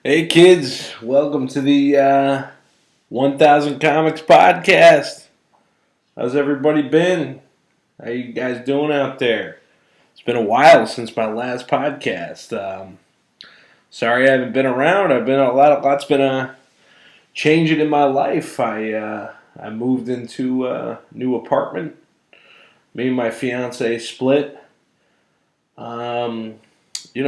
Hey kids, welcome to the 1000 Comics podcast. How's everybody been? How you guys doing out there? It's been a while since my last podcast. Sorry I haven't been around. I've been lot's been changing in my life. I moved into a new apartment. Me and my fiance split. Um, I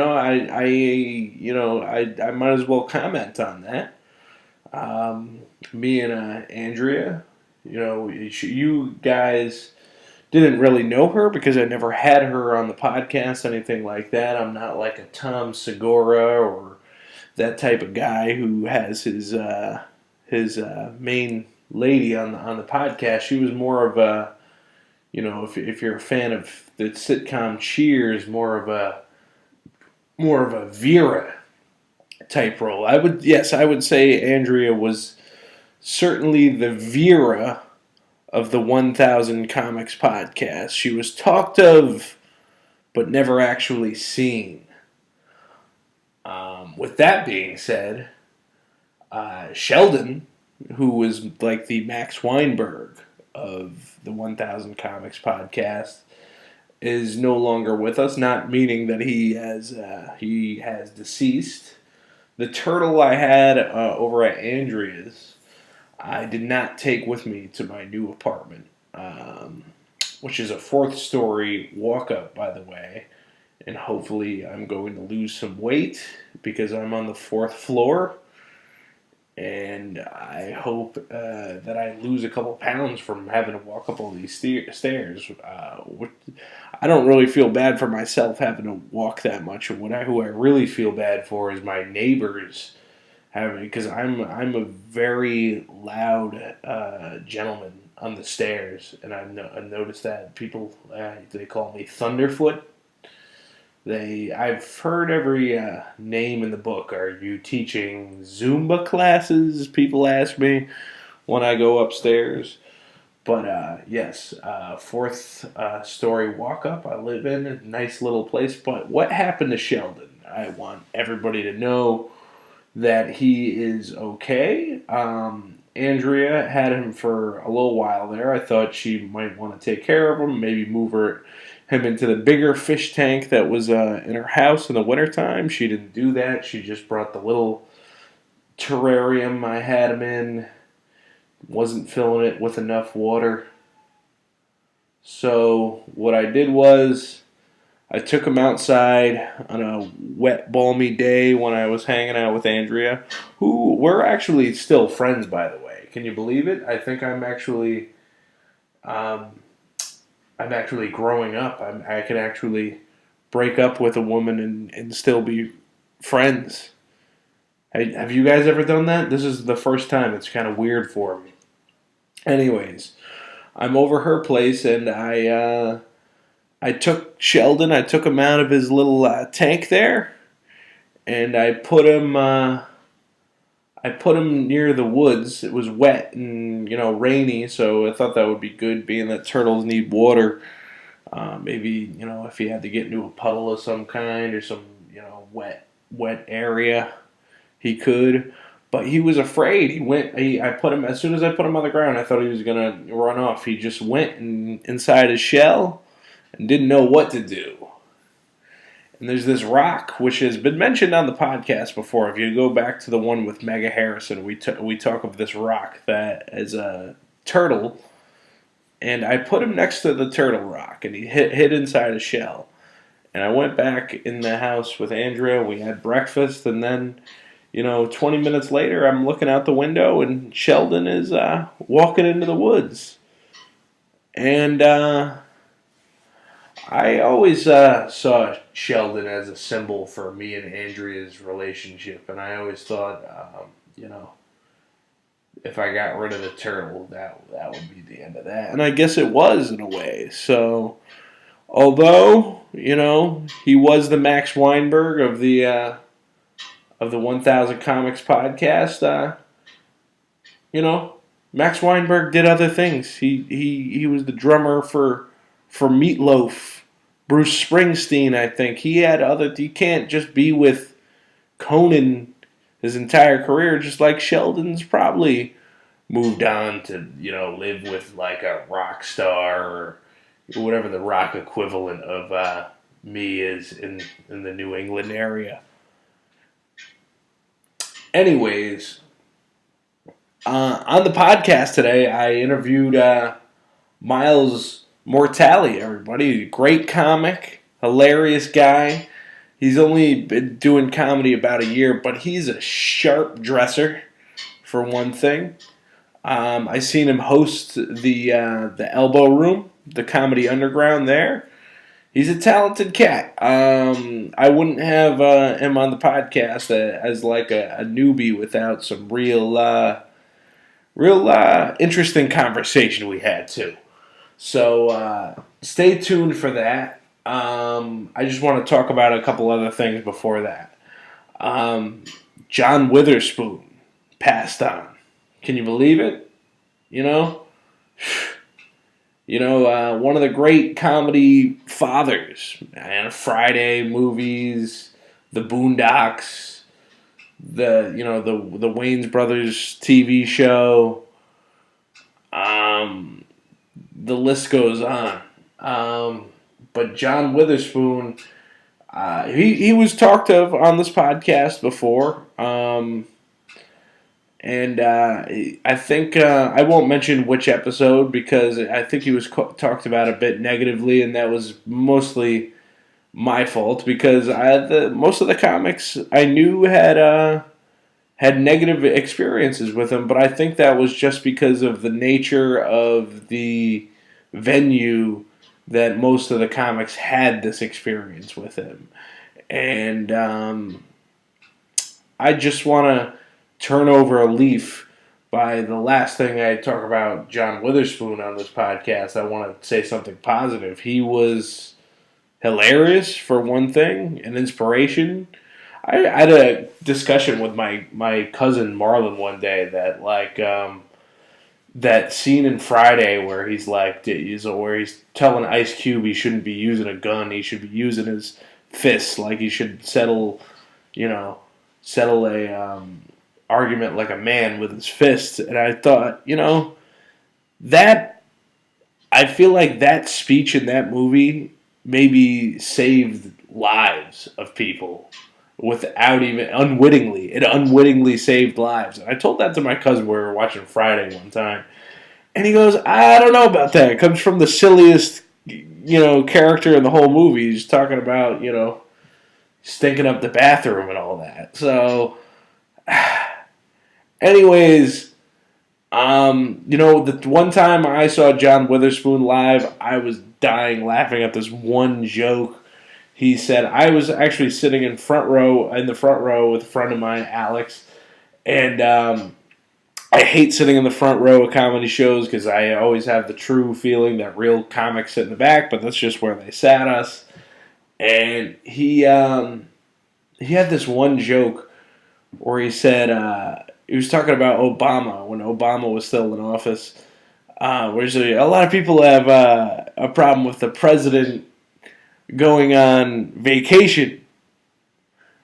might as well comment on that. Me and Andrea, you guys didn't really know her because I never had her on the podcast, anything like that. I'm not like a Tom Segura or that type of guy who has his main lady on the podcast. She was more of a, if you're a fan of the sitcom Cheers, more of a Vera type role. I would say Andrea was certainly the Vera of the 1000 Comics podcast. She was talked of, but never actually seen. With that being said, Sheldon, who was like the Max Weinberg of the 1000 Comics podcast, is no longer with us. Not meaning that he has deceased. The turtle I had over at Andrea's, I did not take with me to my new apartment, which is a fourth story walk up, by the way. And hopefully, I'm going to lose some weight because I'm on the fourth floor. And I hope that I lose a couple pounds from having to walk up all these stairs. I don't really feel bad for myself having to walk that much. Who I really feel bad for is my neighbors having, because I'm a very loud gentleman on the stairs, and I've noticed that people they call me Thunderfoot. I've heard every name in the book. Are you teaching Zumba classes? People ask me when I go upstairs. But yes, fourth story walk up. I live in a nice little place. But what happened to Sheldon? I want everybody to know that he is okay. Andrea had him for a little while there. I thought she might want to take care of him, maybe him into the bigger fish tank that was in her house in the wintertime. She didn't do that. She just brought the little terrarium I had him in, wasn't filling it with enough water. So what I did was I took him outside on a wet, balmy day when I was hanging out with Andrea, who we're actually still friends, by the way. Can you believe it? I think um, I'm actually growing up. I can actually break up with a woman and still be friends. Have you guys ever done that? This is the first time. It's kind of weird for me. Anyways, I'm over her place and I took Sheldon. I took him out of his little tank there, and I put him near the woods. It was wet and rainy, so I thought that would be good, being that turtles need water. Maybe if he had to get into a puddle of some kind or some wet area, he could. But he was afraid. I put him as soon as I put him on the ground. I thought he was gonna run off. He just went inside his shell and didn't know what to do. And there's this rock, which has been mentioned on the podcast before. If you go back to the one with Mega Harrison, we talk of this rock that is a turtle. And I put him next to the turtle rock, and he hid inside a shell. And I went back in the house with Andrea. We had breakfast, and then, 20 minutes later, I'm looking out the window, and Sheldon is walking into the woods. And I always saw Sheldon as a symbol for me and Andrea's relationship, and I always thought, if I got rid of the turtle, that would be the end of that. And I guess it was in a way. So, although he was the Max Weinberg of the 1000 Comics podcast, Max Weinberg did other things. He was the drummer for Meatloaf, Bruce Springsteen. I think he had other. You can't just be with Conan his entire career, just like Sheldon's probably moved on to, live with like a rock star or whatever the rock equivalent of me is in the New England area. Anyways, on the podcast today, I interviewed Miles Mortali, everybody. Great comic, hilarious guy. He's only been doing comedy about a year, but he's a sharp dresser, for one thing. I seen him host the Elbow Room, the Comedy Underground there. He's a talented cat. I wouldn't have him on the podcast as like a newbie without some real interesting conversation we had too. So stay tuned for that. I just want to talk about a couple other things before that. John Witherspoon passed on. Can you believe it? One of the great comedy fathers, and Friday movies, the Boondocks, the Wayans Brothers TV show. The list goes on. But John Witherspoon, he was talked of on this podcast before. And I think I won't mention which episode because I think he was talked about a bit negatively, and that was mostly my fault because most of the comics I knew had negative experiences with him, but I think that was just because of the nature of the venue that most of the comics had this experience with him. And I just want to turn over a leaf by the last thing I talk about John Witherspoon on this podcast. I want to say something positive. He was hilarious, for one thing, an inspiration. I had a discussion with my cousin Marlon one day that that scene in Friday where he's telling Ice Cube he shouldn't be using a gun, he should be using his fists, like he should settle a argument like a man with his fists. And I thought, that I feel like that speech in that movie maybe saved lives of people without even unwittingly. It unwittingly saved lives. And I told that to my cousin when we were watching Friday one time. And he goes, I don't know about that. It comes from the silliest, character in the whole movie. He's talking about, stinking up the bathroom and all that. So, anyways, the one time I saw John Witherspoon live, I was dying laughing at this one joke. He said, I was actually sitting in the front row with a friend of mine, Alex, and I hate sitting in the front row of comedy shows because I always have the true feeling that real comics sit in the back, but that's just where they sat us. And he had this one joke where he said, he was talking about Obama when Obama was still in office, where he said, a lot of people have a problem with the president going on vacation.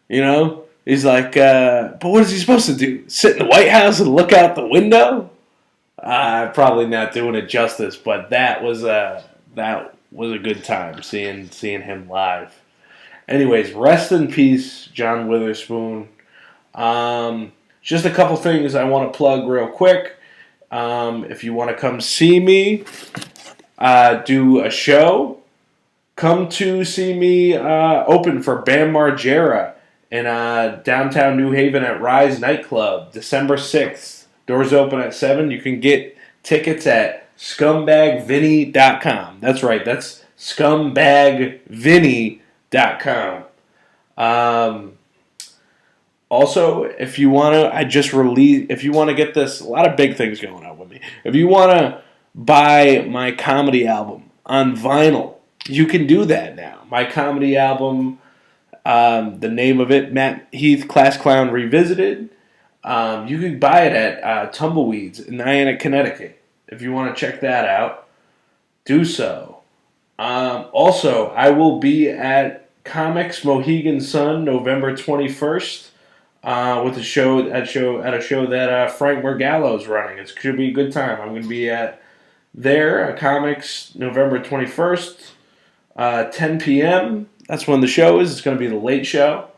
He's like, but what is he supposed to do? Sit in the White House and look out the window? Probably not doing it justice, but that was a good time seeing him live. Anyways, rest in peace, John Witherspoon. Just a couple things I want to plug real quick. If you want to come see me do a show, come to see me open for Bam Margera in downtown New Haven at Rise Nightclub, December 6th. Doors open at 7. You can get tickets at scumbagvinny.com. That's right, that's scumbagvinny.com. Also, if you want to get this, a lot of big things going on with me. If you want to buy my comedy album on vinyl, you can do that now. My comedy album, the name of it, Matt Heath, Class Clown Revisited. You can buy it at Tumbleweeds in Niantic, Connecticut. If you want to check that out, do so. Also, I will be at Comics Mohegan Sun November 21st. with a show at a show that Frank Morgallo's running. It should be a good time. I'm going to be at Comics November 21st, 10 p.m. That's when the show is. It's going to be the late show.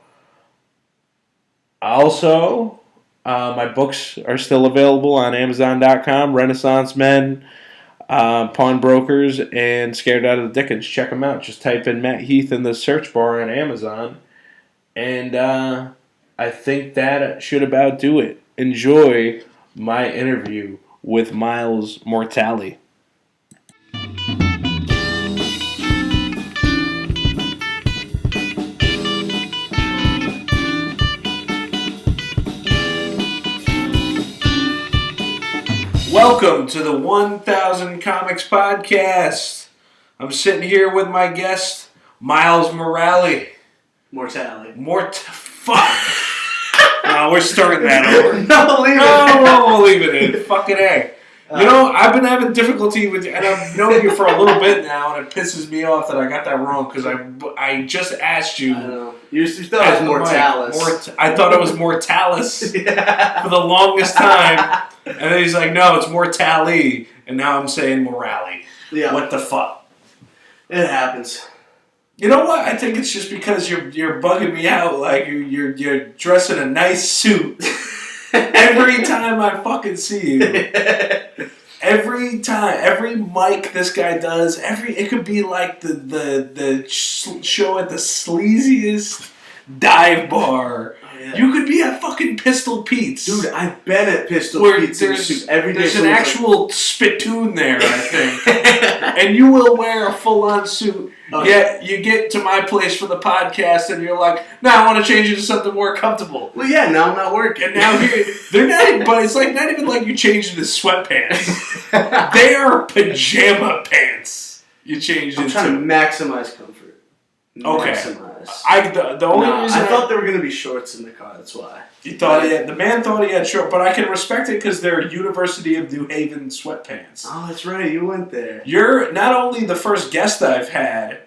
Also, my books are still available on Amazon.com. Renaissance Men, Pawnbrokers, and Scared Out of the Dickens. Check them out. Just type in Matt Heath in the search bar on Amazon. And I think that should about do it. Enjoy my interview with Miles Mortali. Welcome to the 1000 Comics Podcast. I'm sitting here with my guest, Miles Mortali. Fuck. No, we're starting that over. No, leave it. No, we'll leave it in. Fucking A. I've been having difficulty with you, and I've known you for a little bit now, and it pisses me off that I got that wrong, because I just asked you. I know. You thought it was Mortalis. I thought it was Mortalis for the longest time. And then he's like, no, it's Mortali. And now I'm saying Morali. Yeah. What the fuck? It happens. You know what? I think it's just because you're bugging me out. Like, you're dressing a nice suit. Every time I fucking see you. Every time. Every mic this guy does. It could be like the show at the sleaziest dive bar. Yeah. You could be at fucking Pistol Pete's. Dude, I've been at Pistol Pete's every day. There's an actual spittoon there, I think. And you will wear a full-on suit. Yet you get to my place for the podcast and you're like, no, I want to change it to something more comfortable. Well, yeah, now I'm not working. And now they're not, but it's like not even like you change into sweatpants. They are pajama pants. You change I'm trying to maximize comfort. Okay. Maximize. The only reason I thought there were going to be shorts in the car. That's why. The man thought he had shorts, but I can respect it because they're University of New Haven sweatpants. Oh, that's right. You went there. You're not only the first guest I've had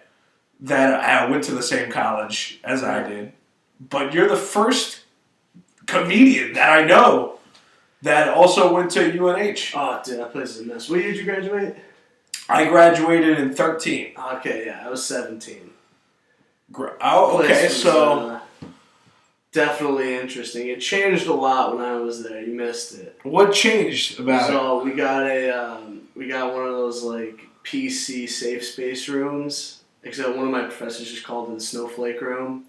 that went to the same college as I did, but you're the first comedian that I know that also went to UNH. Oh, dude, that place is a mess. What year did you graduate? I graduated in 13. Okay, yeah, I was 17. Oh, okay, so definitely interesting. It changed a lot when I was there. You missed it. What changed about it? So we got one of those like PC safe space rooms. Except one of my professors just called it the snowflake room.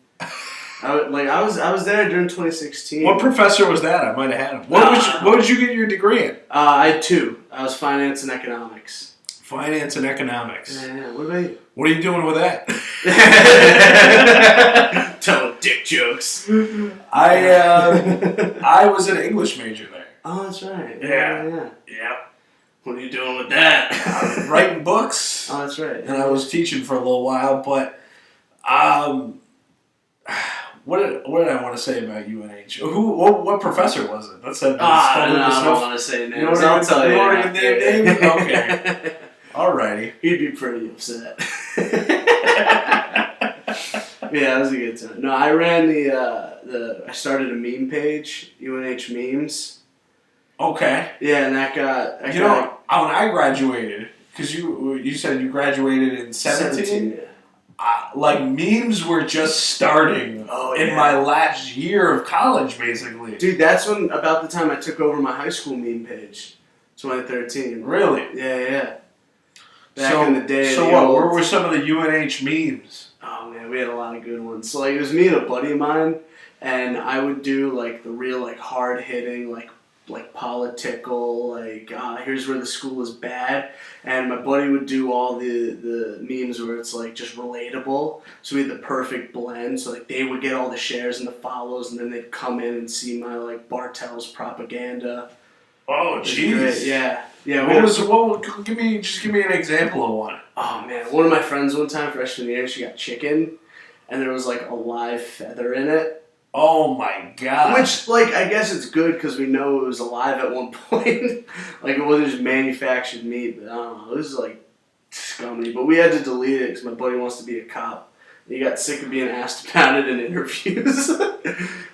I was there during 2016. What professor was that? I might have had him. What did you get your degree in? I had two. I was finance and economics. Finance and economics. Yeah. What about you? What are you doing with that? Telling dick jokes. I was an English major there. Oh, that's right. Yeah. What are you doing with that? I was writing books. Oh, that's right. And I was teaching for a little while, but what did I want to say about UNH? What professor was it? That's that. I don't want to say names. I'll tell you. You want to name names? Okay. Alrighty. He'd be pretty upset. Yeah, it was a good time. No, I ran I started a meme page, UNH memes. Okay. Yeah, and that got... when I graduated, because you said you graduated in 17? Yeah. Memes were just starting in my last year of college, basically. Dude, that's about the time I took over my high school meme page. 2013. Really? Yeah. Back in the day. So where were some of the UNH memes? Oh, man, we had a lot of good ones. So, it was me and a buddy of mine, and I would do, the real, hard-hitting, political, here's where the school is bad. And my buddy would do all the memes where it's, just relatable. So we had the perfect blend. So, they would get all the shares and the follows, and then they'd come in and see my, Bartel's propaganda. Oh, jeez. Yeah. Give me an example of one. Oh, man. One of my friends one time, freshman year, she got chicken, and there was, a live feather in it. Oh, my God. Which, I guess it's good because we know it was alive at one point. It wasn't just manufactured meat, but I don't know. It was, scummy. But we had to delete it because my buddy wants to be a cop He got sick of being asked about it in interviews.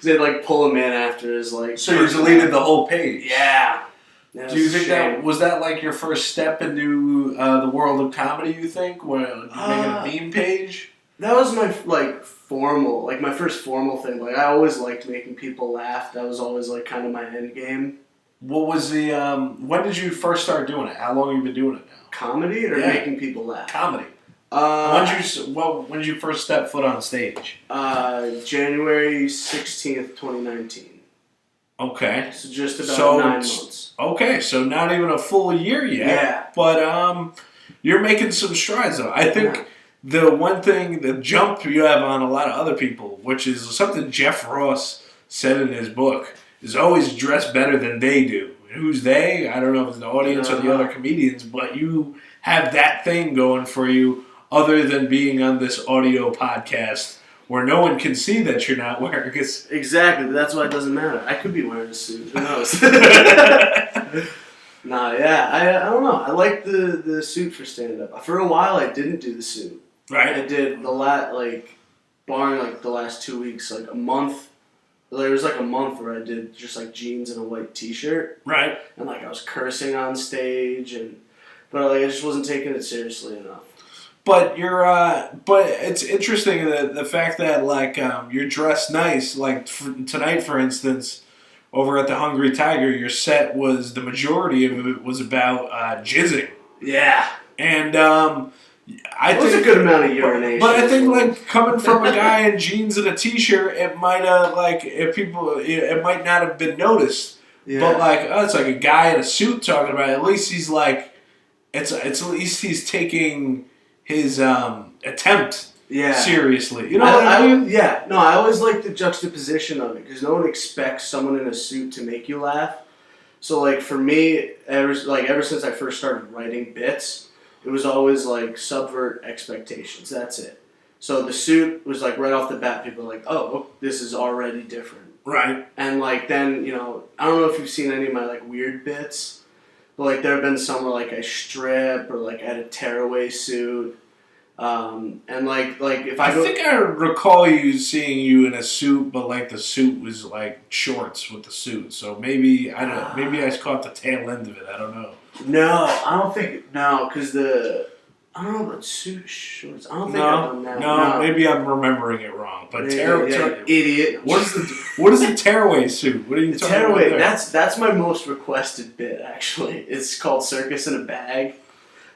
They'd like pull him in after his like. So you deleted the whole page. Yeah. Do you think that was like your first step into the world of comedy? You think, making a meme page? That was my my first formal thing. Like I always liked making people laugh. That was always like kind of my end game. What was the? When did you first start doing it? How long have you been doing it now? Comedy or making people laugh? Comedy. When did you first step foot on stage? January 16th, 2019. Okay. So just about 9 months. Okay, so not even a full year yet. Yeah. But you're making some strides though. I think the one thing, the jump you have on a lot of other people, which is something Jeff Ross said in his book, is always dress better than they do. Who's they? I don't know if it's the audience or the other comedians, but you have that thing going for you other than being on this audio podcast where no one can see that you're not wearing it. Exactly, but that's why it doesn't matter. I could be wearing a suit. Who knows? I don't know. I like the suit for stand-up. For a while, I didn't do the suit. Right. I did barring the last 2 weeks, like a month. There was like a month where I did just like jeans and a white T-shirt. Right. And like I was cursing on stage, but I just wasn't taking it seriously enough. But but it's interesting the fact that you're dressed nice. Like tonight, for instance, over at the Hungry Tiger, your set was the majority of it was about jizzing. Yeah. And I think a good amount of urination. But I think coming from a guy in jeans and a T-shirt, it might have it might not have been noticed. Yeah. But it's like a guy in a suit talking about it. At least he's it's at least he's taking his attempt seriously. You know what I mean? Yeah. No, I always like the juxtaposition of it because no one expects someone in a suit to make you laugh. So for me, ever since I first started writing bits, it was always subvert expectations. That's it. So the suit was right off the bat, people were like, oh, this is already different. Right. And then, I don't know if you've seen any of my weird bits, but there have been some where I strip or I had a tearaway suit. And if I think I recall seeing you in a suit, but the suit was shorts with the suit. So maybe I don't know. Maybe I caught the tail end of it. I don't know. No, I don't think because I don't know about suit shorts. I don't think I've done that. No, maybe I'm remembering it wrong. But idiot. What is the tearaway suit? What are you talking tearaway, about there? That's my most requested bit actually. It's called Circus in a Bag.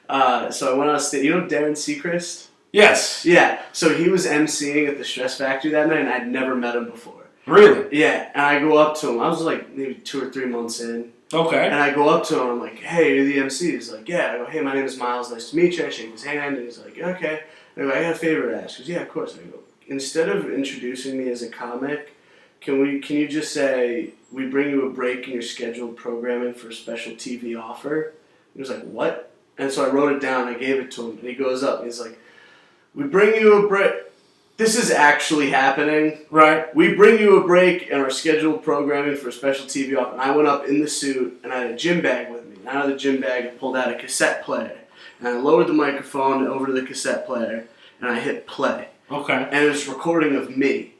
So I went on stage. You know Darren Seacrest? Yes. Yeah. So he was emceeing at the Stress Factory that night, and I'd never met him before. Really? Yeah. And I go up to him. I was maybe 2 or 3 months in. Okay. And I go up to him. I'm like, "Hey, you're the MC." He's like, "Yeah." I go, "Hey, my name is Miles. Nice to meet you." I shake his hand, and he's like, "Okay." I go, "I got a favor to ask." He goes, "Yeah, of course." I go, "Instead of introducing me as a comic, can you just say we bring you a break in your scheduled programming for a special TV offer?" He was like, "What?" And so I wrote it down. I gave it to him, and he goes up. And he's like, "We bring you a break. This is actually happening, right? We bring you a break in our scheduled programming for a special TV offer." And I went up in the suit, and I had a gym bag with me. And out of the gym bag, I pulled out a cassette player, and I lowered the microphone over to the cassette player, and I hit play. Okay. And it was a recording of me,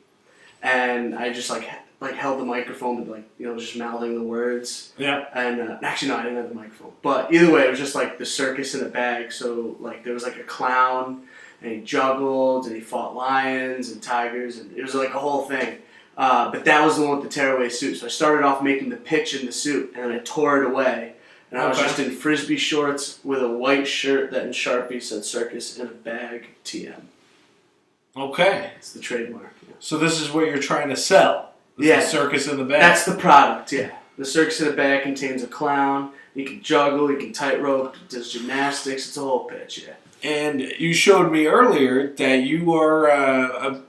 and I just held the microphone, but just mouthing the words. Yeah. And actually, no, I didn't have the microphone. But either way, it was just the circus in a bag. So there was a clown, and he juggled, and he fought lions and tigers, and it was a whole thing. But that was the one with the tearaway suit. So I started off making the pitch in the suit, and then I tore it away. And I was just in frisbee shorts with a white shirt that in Sharpie said "Circus in a Bag TM." Okay. It's the trademark. Yeah. So this is what you're trying to sell. The circus in the bag. That's the product, yeah. The circus in the bag contains a clown. He can juggle, he can tightrope, does gymnastics. It's a whole pitch, yeah. And you showed me earlier that you are a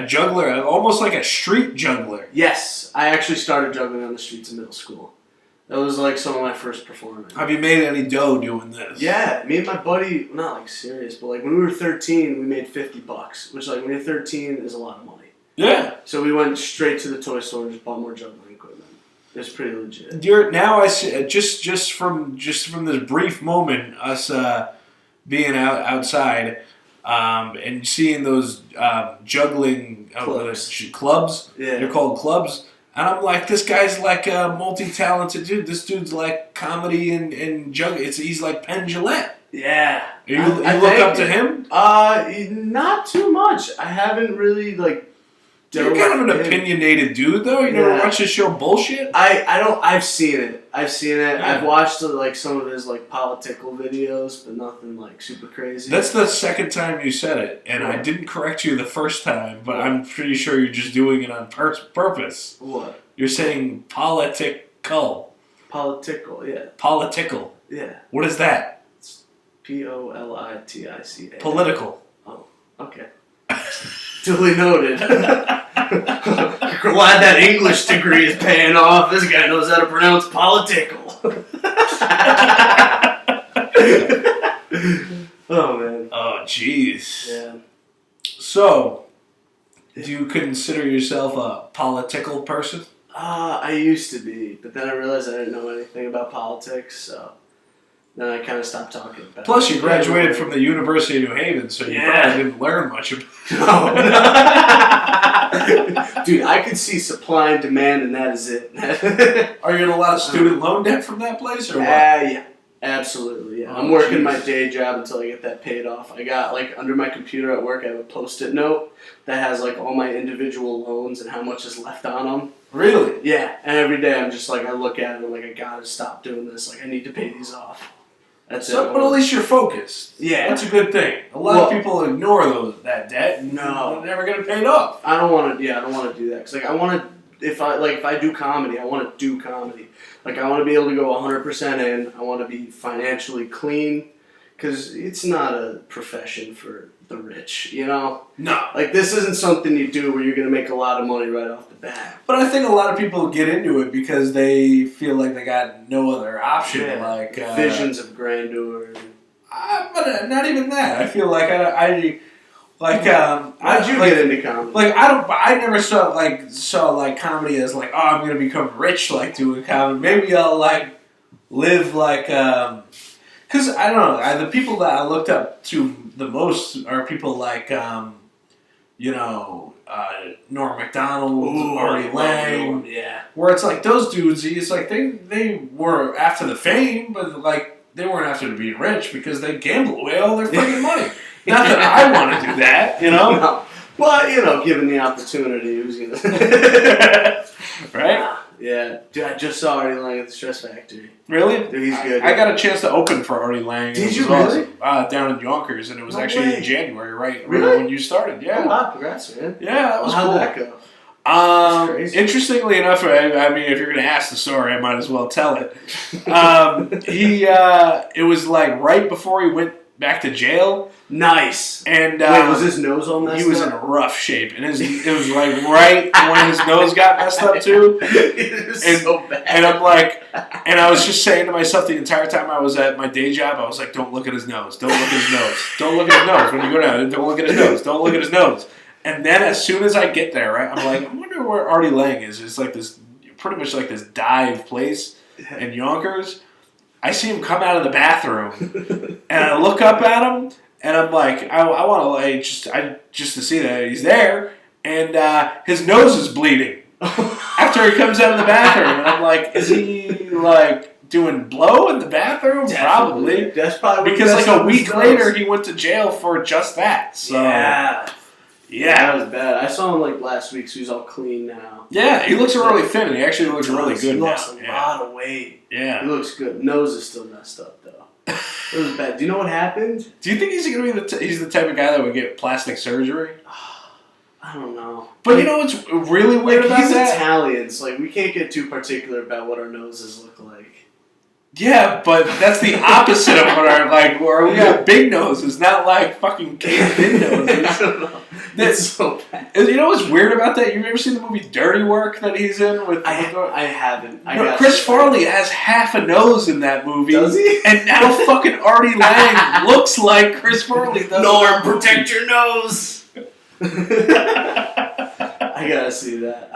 juggler, almost like a street juggler. Yes, I actually started juggling on the streets in middle school. That was some of my first performance. Have you made any dough doing this? Yeah, me and my buddy, not serious, but when we were 13, we made $50, which when you're 13 is a lot of money. Yeah. So we went straight to the toy store and just bought more juggling equipment. It was pretty legit. Now I see just from this brief moment, us being outside, and seeing those juggling clubs. Yeah. They're called clubs. And I'm like, this guy's like a multi-talented dude. This dude's like comedy and juggling. He's like Penn Jillette. Yeah. You look up to him? Not too much. I haven't really like. You're kind of an opinionated dude, though. You never watch his show Bullshit? I've seen it. Yeah. I've watched like some of his like political videos, but nothing like super crazy. That's the second time you said it, and I didn't correct you the first time, but I'm pretty sure you're just doing it on purpose. What? You're saying political. Political, yeah. Political. Yeah. What is that? It's Politica. Political. Oh, okay. Duly noted. Glad that English degree is paying off. This guy knows how to pronounce political. Oh, man. Oh, jeez. Yeah. So, do you consider yourself a political person? I used to be, but then I realized I didn't know anything about politics, so then I kind of stopped talking about it. Plus, you graduated from the University of New Haven, so you probably didn't learn much about it. No. Dude, I could see supply and demand, and that is it. Are you in a lot of student loan debt from that place, or what? Yeah. Absolutely, yeah. Oh, I'm working my day job until I get that paid off. I got, like, under my computer at work, I have a Post-it note that has, like, all my individual loans and how much is left on them. Really? Yeah, and every day I'm just, like, I look at it and I'm like, I gotta stop doing this. Like, I need to pay these off. That's it. But at least you're focused. Yeah. That's a good thing. A lot of people ignore that debt and they're never going to pay it off. I don't want to do that. Because, like, I want to, if I do comedy, I want to do comedy. Like, I want to be able to go 100% in. I want to be financially clean. Because it's not a profession for the rich, you know? No. Like, this isn't something you do where you're going to make a lot of money right off the bat. But I think a lot of people get into it because they feel like they got no other option. Yeah. Like visions of grandeur. But not even that. I feel like how'd you get into comedy? Like I never saw comedy as like, oh, I'm gonna become rich like doing comedy. Maybe I'll like live like because I don't know. The people that I looked up to the most are people like Norm Macdonald, Artie Lang. Yeah. Where it's like those dudes, it's like they were after the fame, but like they weren't after to be rich because they gamble away all their freaking money. Not that I want to do that, you know? No. Well, given the opportunity, who's going to... Right? Yeah. Dude, I just saw Artie Lang at the Stress Factory. Really? Dude, he's good. I got a chance to open for Artie Lang. Did you really? Awesome. Down in Yonkers, and it was actually in January, right? Really? When you started, yeah. Oh, wow, congrats, man. Yeah, that was cool. How'd that go? Interestingly enough, I mean, if you're going to ask the story, I might as well tell it. It was like right before he went back to jail. Nice. And wait, was his nose all messed up? He was in a rough shape, and it was like right when his nose got messed up too. It was so bad. And I'm like, and I was just saying to myself the entire time I was at my day job, I was like, don't look at his nose, don't look at his nose, don't look at his nose when you go down, don't look at his nose, don't look at his nose. And then as soon as I get there, right, I'm like, I wonder where Artie Lang is. It's like this, pretty much like this dive place in Yonkers. I see him come out of the bathroom, and I look up at him, and I'm like, I want to like just to see that he's there, and his nose is bleeding after he comes out of the bathroom, and I'm like, is he like doing blow in the bathroom? Definitely. Probably. That's probably because like a week later he went to jail for just that. So yeah, that was bad. I saw him like last week, so he's all clean now. Yeah, he looks really thin, and he actually looks really good now. He lost a lot of weight. Yeah. He looks good. Nose is still messed up, though. It was bad. Do you know what happened? Do you think he's going to be he's the type of guy that would get plastic surgery? I don't know. But you know what's really weird about he's that? He's Italian, so like, we can't get too particular about what our noses look like. Yeah, but that's the opposite of what our, like, where we have big noses, not like fucking caved in noses. I don't know. That's so bad. You know what's weird about that? You've ever seen the movie Dirty Work that he's in? With I haven't. Chris Farley has half a nose in that movie. Does he? And now fucking Artie Lang looks like Chris Farley does. Norm, protect your nose! I gotta see that.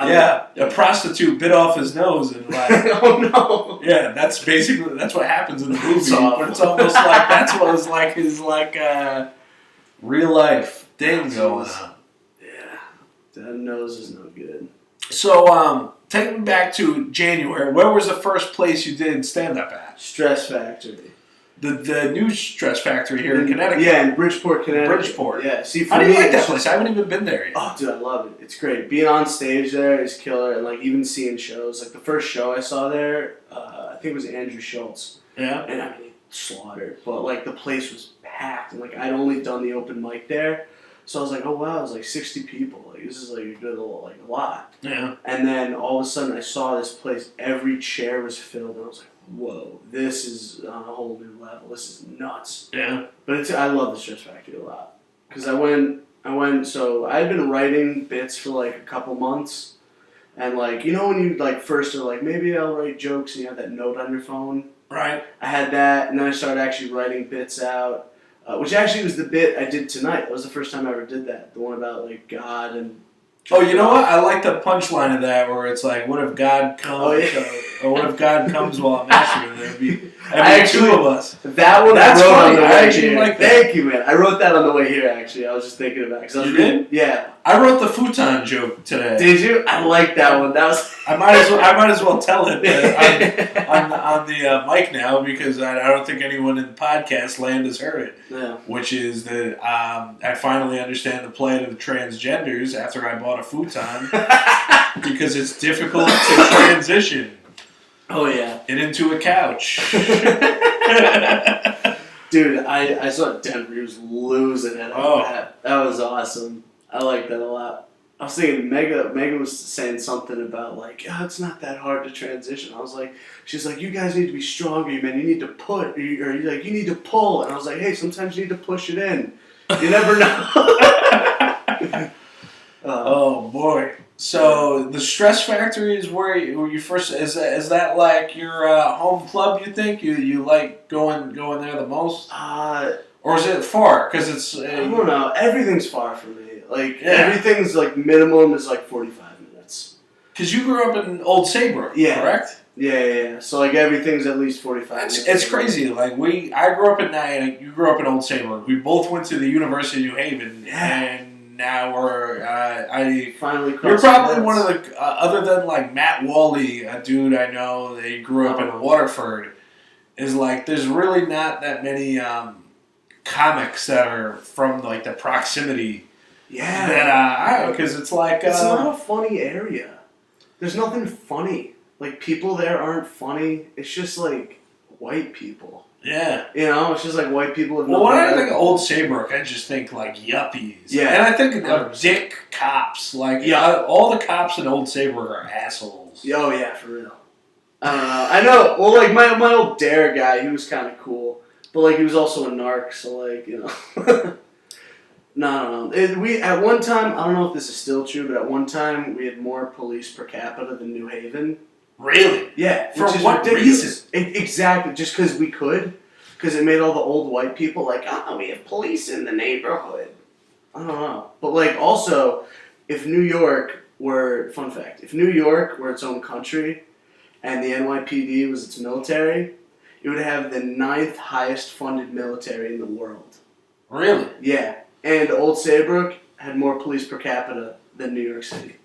A prostitute bit off his nose and like, oh no! Yeah, that's what happens in the movie. But it's almost like that's what was like his like Real life thing going on. Yeah. That nose is no good. So, take me back to January. Where was the first place you did stand-up at? Stress Factory. The new Stress Factory here in Connecticut. Yeah, in Bridgeport, Connecticut. Bridgeport. Yeah. See, for How do me, you like that place? I haven't even been there yet. Oh, dude, I love it. It's great. Being on stage there is killer, and like even seeing shows. Like the first show I saw there, I think it was Andrew Schultz. Yeah. And I mean, he slaughtered, but like the place was packed, and like I'd only done the open mic there, so I was like, oh wow, it was like 60 people. Like this is like a good little a lot. Yeah. And then all of a sudden, I saw this place. Every chair was filled, and I was like, whoa, this is on a whole new level. This is nuts. Yeah. But I love the Stress Factory a lot. Because I went, so I had been writing bits for like a couple months. And like, you know when you like first are like, maybe I'll write jokes and you have that note on your phone? Right. I had that, and then I started actually writing bits out. Which actually was the bit I did tonight. That was the first time I ever did that. The one about like God and... Oh, you know what? I like the punchline of that where it's like, what if God comes... Oh, yeah. Or what if God comes while I'm masturbating? There'd be actually, two of us. That one That's I wrote funny. on the I way actually here. like that. Thank you, man. I wrote that on the way here, actually. I was just thinking about it. You did? Yeah. I wrote the futon joke today. Did you? I like that one. That was... I might as well tell it on the mic now because I don't think anyone in the podcast land has heard it. Yeah. Which is that I finally understand the plight of transgenders after I bought a futon because it's difficult to transition. Oh yeah. It into a couch. Dude, I saw Denver. He was losing it. Oh. That was awesome. I like that a lot. I was thinking Mega was saying something about like, oh, it's not that hard to transition. I was like, she's like, you guys need to be stronger, man. You need to put, or you're like, you need to pull. And I was like, hey, sometimes you need to push it in. You never know. Oh boy. So the Stress Factory is where you first is that like your home club? You think you like going there the most, or is it far? Because it's I don't know. Everything's far from me. Like everything's like minimum is like 45 minutes. Because you grew up in Old Saybrook, correct? Yeah. So like everything's at least 45 minutes. It's crazy. Like I grew up in Nyack. You grew up in Old Saybrook. We both went to the University of New Haven, and now we're I finally. You're probably one of the other than like Matt Wally, a dude I know that he grew up in Waterford. Is like there's really not that many comics that are from like the proximity. Yeah. That because it's like it's not a funny area. There's nothing funny. Like people there aren't funny. It's just like white people. Yeah. You know, it's just like white people with Well, when I think of Old Saybrook, I just think like yuppies. Yeah. And I think of dick cops. Like all the cops in Old Saybrook are assholes. Oh yeah, for real. I don't know. I know. Well, like my old Dare guy, he was kind of cool, but like he was also a narc. So like you know. No. We at one time, I don't know if this is still true, but at one time we had more police per capita than New Haven. Really? Yeah. For what reason? Exactly, just because we could. Because it made all the old white people like, oh, we have police in the neighborhood. I don't know. But like also, if New York were, fun fact, if New York were its own country and the NYPD was its military, it would have the 9th highest funded military in the world. Really? Yeah. And Old Saybrook had more police per capita than New York City.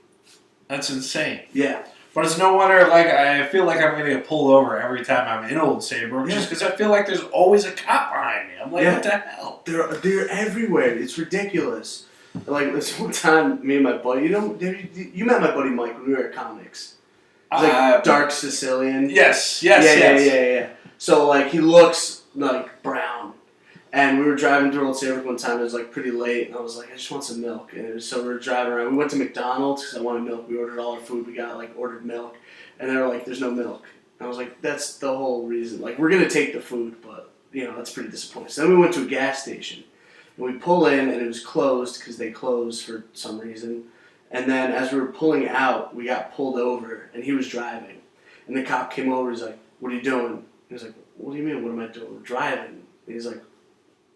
That's insane. Yeah. But it's no wonder, like, I feel like I'm going to get pulled over every time I'm in Old Saybrook just because I feel like there's always a cop behind me. I'm like, what the hell? They're everywhere. It's ridiculous. Like, this one time, me and my buddy, you met my buddy Mike when we were at comics. He's like dark Sicilian. Yes. Yeah. So, like, he looks like brown. And we were driving through Old Saybrook one time. It was like pretty late, and I was like, I just want some milk. And so we were driving around. We went to McDonald's because I wanted milk. We ordered all our food. We got ordered milk, and they were like, "There's no milk." And I was like, "That's the whole reason. Like, we're gonna take the food, but that's pretty disappointing." So then we went to a gas station, and we pull in, and it was closed because they closed for some reason. And then as we were pulling out, we got pulled over, and he was driving, and the cop came over. He's like, "What are you doing?" He was like, "What do you mean? What am I doing? We're driving." And he's like,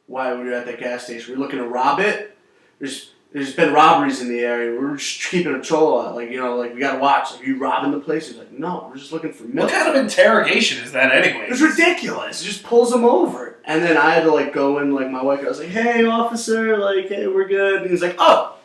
why were you at that gas station? We're looking to rob it. There's there's been robberies in the area. We're just keeping a patrol out. Like, we got to watch. Like, are you robbing the place? He's like, no, we're just looking for milk. What kind of interrogation is that anyway? It's ridiculous. It just pulls him over. And then I had to, go in, my white guy was like, hey, officer, hey, we're good. And he's like, oh,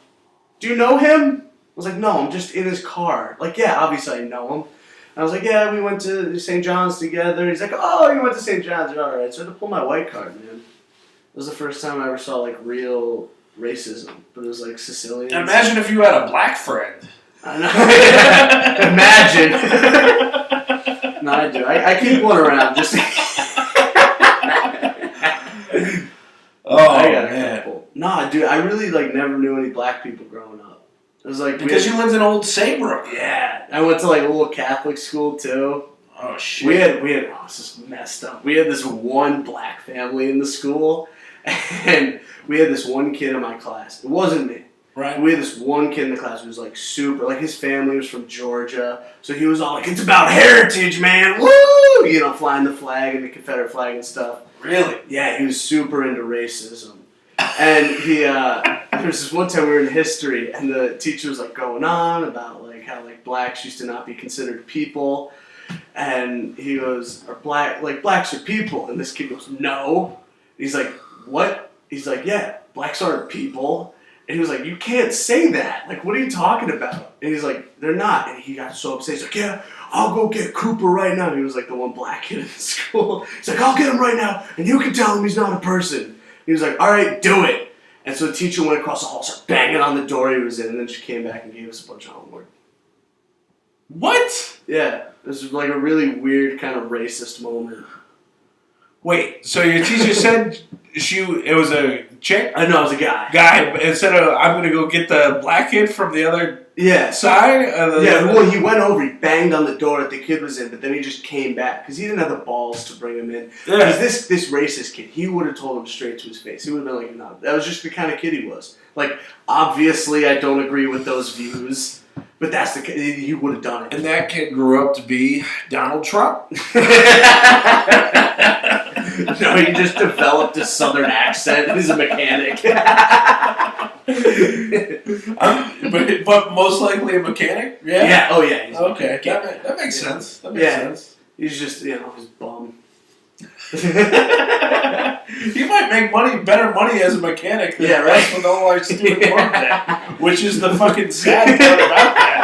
do you know him? I was like, no, I'm just in his car. Yeah, obviously I know him. And I was like, yeah, we went to St. John's together. He's like, oh, you went to St. John's. All right. So I had to pull my white card, man. It was the first time I ever saw, real racism. But it was, Sicilian. Imagine if you had a black friend. I know. Imagine. No, I do. I keep one around just Oh, I got a man. couple. Nah, dude, I really, never knew any black people growing up. It was because you lived in Old Saybrook. Yeah. I went to, a little Catholic school, too. Oh, shit. We had, oh, this is messed up. We had this one black family in the school, and we had this one kid in my class. It wasn't me. Right. We had this one kid in the class who was, super, his family was from Georgia, so he was all it's about heritage, man, woo! Flying the flag and the Confederate flag and stuff. Really? Yeah, he was super into racism. And he, there was this one time we were in history, and the teacher was, going on about, how, blacks used to not be considered people. And he goes, blacks are people. And this kid goes, no. He's like, what? He's like, yeah, blacks aren't people. And he was like, you can't say that. What are you talking about? And he's like, they're not. And he got so upset. He's like, yeah, I'll go get Cooper right now. He was the one black kid in the school. He's like, I'll get him right now, and you can tell him he's not a person. He was like, all right, do it. And so the teacher went across the hall, started banging on the door he was in, and then she came back and gave us a bunch of homework. What? Yeah, this was a really weird kind of racist moment. Wait, so your teacher said it was a chick? I know, it was a guy. Instead of, I'm going to go get the black kid from the other side? Well, he went over, he banged on the door that the kid was in, but then he just came back, because he didn't have the balls to bring him in. Because this racist kid, he would have told him straight to his face. He would have been like, no, that was just the kind of kid he was. Obviously, I don't agree with those views. But that's the kid, he would have done it. And that kid grew up to be Donald Trump. No, he just developed a southern accent. He's a mechanic. But most likely a mechanic? Yeah? Yeah, oh yeah. He's okay, that makes sense. That makes sense. He's just, his bum. He might make better money as a mechanic than us with all our stupid work there, which is the fucking sad part about that.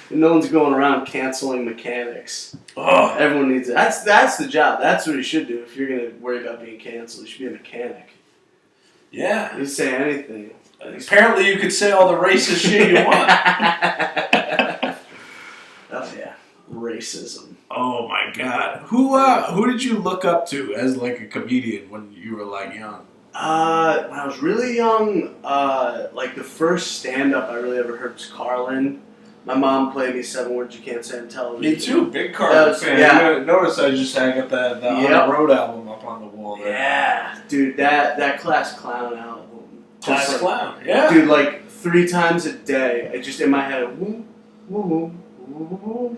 And no one's going around canceling mechanics. Oh, everyone needs it. That's the job. That's what you should do if you're going to worry about being canceled. You should be a mechanic. Yeah. You say anything. Apparently you could say all the racist shit you want. Oh, yeah. Racism. Oh, my God. Who did you look up to as, a comedian when you were, young? When I was really young, the first stand-up I really ever heard was Carlin. My mom played me 7 Words You Can't Say on television. Me too, big Carlin fan. Yeah. Notice I got the On the Road album up on the wall there. Yeah, dude, that Class Clown album. Class Clown, yeah. Dude, 3 times a day, I just in my head, woo, woo, woo, woo,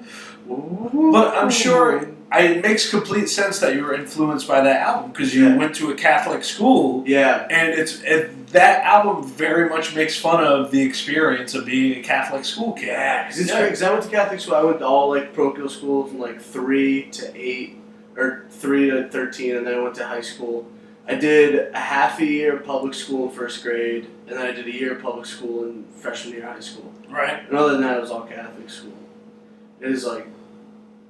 woo. But I'm sure it makes complete sense that you were influenced by that album because you went to a Catholic school. Yeah. And that album very much makes fun of the experience of being a Catholic school kid. Yeah, because I went to Catholic school. I went to all parochial school from 3 to 8 or 3 to 13, and then I went to high school. I did a half a year of public school in first grade, and then I did a year of public school in freshman year of high school. Right. And other than that, it was all Catholic school. It is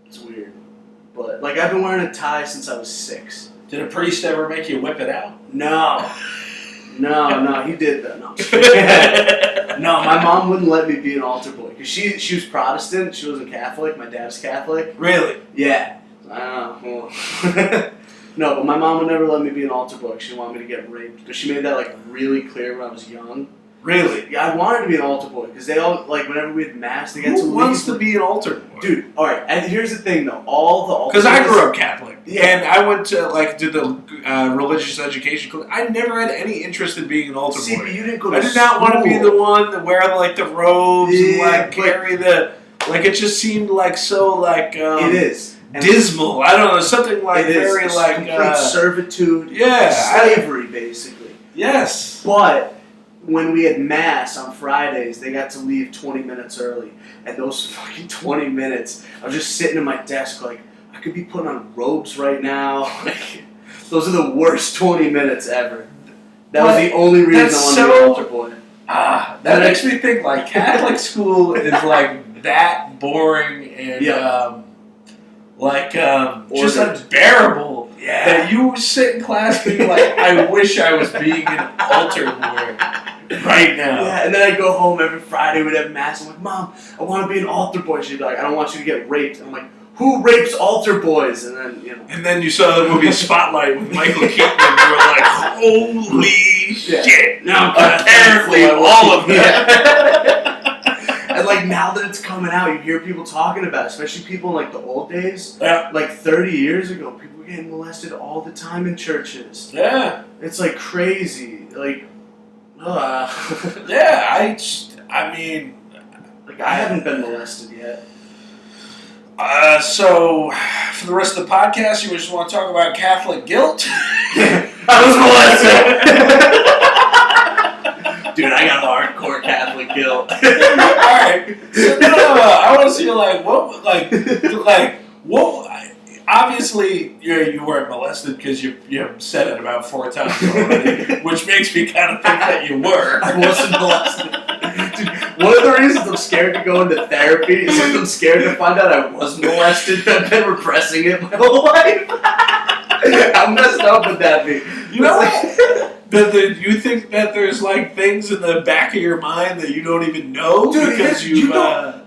it's weird. But I've been wearing a tie since I was 6. Did a priest ever make you whip it out? No, he did that. No, no, my mom wouldn't let me be an altar boy because she was Protestant. She wasn't Catholic. My dad's Catholic. Really? Yeah. I don't know. No, but my mom would never let me be an altar boy. She didn't want me to get raped. But she made that really clear when I was young. Really? Yeah, I wanted to be an altar boy because they all whenever we had mass, they got to leave. Who wants to be an altar boy? Dude, all right. And here's the thing, though. All the altar because I grew up Catholic, and I went to do the religious education class. I never had any interest in being an altar boy. But you didn't go to I did not want to be the one that wear the robes and carry the it just seemed so it is. And dismal. I don't know, something very complete servitude. Yeah, slavery, basically. Yes, but when we had mass on Fridays, they got to leave 20 minutes early. And those fucking 20 minutes, I was just sitting at my desk like, I could be putting on robes right now. Like, those are the worst 20 minutes ever. That was the only reason I wanted to be an altar boy. That makes me think like Catholic school is like that boring and just unbearable that you sit in class being like, I wish I was being an altar boy right now. Yeah, and then I'd go home every Friday, we'd have mass. I'm like, Mom, I want to be an altar boy. She'd be like, I don't want you to get raped. I'm like, who rapes altar boys? And then, you know. And then you saw the movie Spotlight with Michael Keaton and you were like, holy shit. Now, apparently all of that. And like now that it's coming out, you hear people talking about it, especially people in like the old days. Yeah. Like 30 years ago, people were getting molested all the time in churches. Yeah. It's like crazy. Like, yeah, I mean... Like, I haven't been molested yet. So, for the rest of the podcast, you just want to talk about Catholic guilt? I was molested! Dude, I got hardcore Catholic guilt. Alright. So, no. I want to see, what, obviously, you weren't molested because you said it about 4 times already, which makes me kind of think that you were. I wasn't molested. Dude, one of the reasons I'm scared to go into therapy is because I'm scared to find out I was molested. I've been repressing it my whole life. How messed up would that be? You know what? You think that there's like things in the back of your mind that you don't even know? Dude, because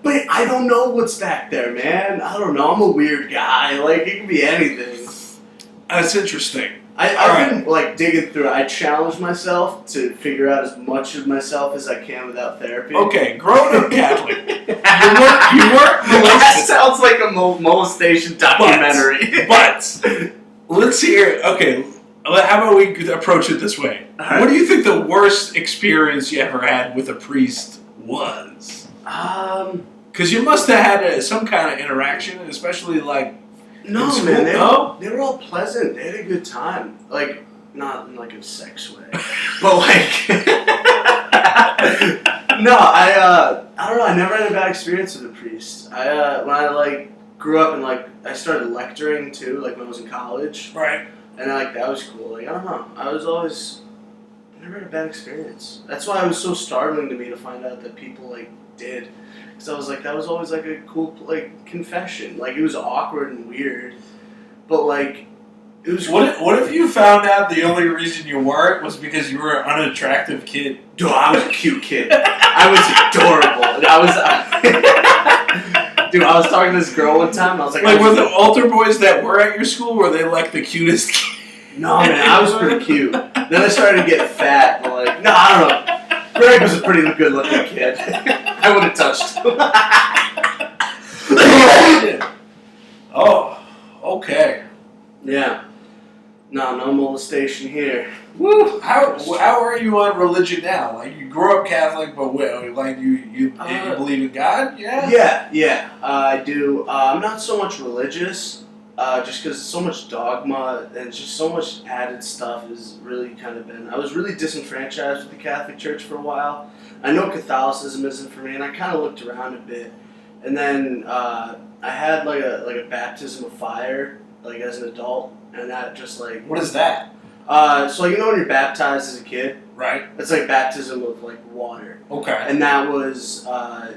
but I don't know what's back there, man. I don't know. I'm a weird guy. Like, it can be anything. That's interesting. I've been like digging through it. I challenge myself to figure out as much of myself as I can without therapy. Okay, growing up Catholic, you weren't molested. That sounds like a molestation documentary. But let's hear. Okay, how about we approach it this way? Right. What do you think the worst experience you ever had with a priest was? Because you must have had some kind of interaction, especially like. No, man, they were all pleasant. They had a good time. Like, not in like a sex way. But like no, I don't know, I never had a bad experience with a priest. When I like grew up and like I started lecturing too, like when I was in college. Right. And like that was cool. Like, I don't know. I never had a bad experience. That's why it was so startling to me to find out that people like did. So I was like, that was always like a cool like confession. Like, it was awkward and weird, but like it was. What if you found out the only reason you weren't was because you were an unattractive kid? Dude, I was a cute kid. I was adorable. Dude, I was talking to this girl one time. And I was like, were the altar boys that were at your school, were they like the cutest kids? No, man, I was pretty cute. Then I started to get fat, but like, no, I don't know. Greg was a pretty good-looking kid. I would have touched him. Oh, okay. Yeah. No molestation here. Woo! How are you on religion now? Like, you grew up Catholic, but like you believe in God? Yeah. Yeah. I do. I'm not so much religious. Just because so much dogma and just so much added stuff has really kind of been... I was really disenfranchised with the Catholic Church for a while. I know Catholicism isn't for me, and I kind of looked around a bit. And then I had like a baptism of fire, like as an adult, and that just like... What is that? So you know when you're baptized as a kid? Right. It's like baptism of like water. Okay. And that was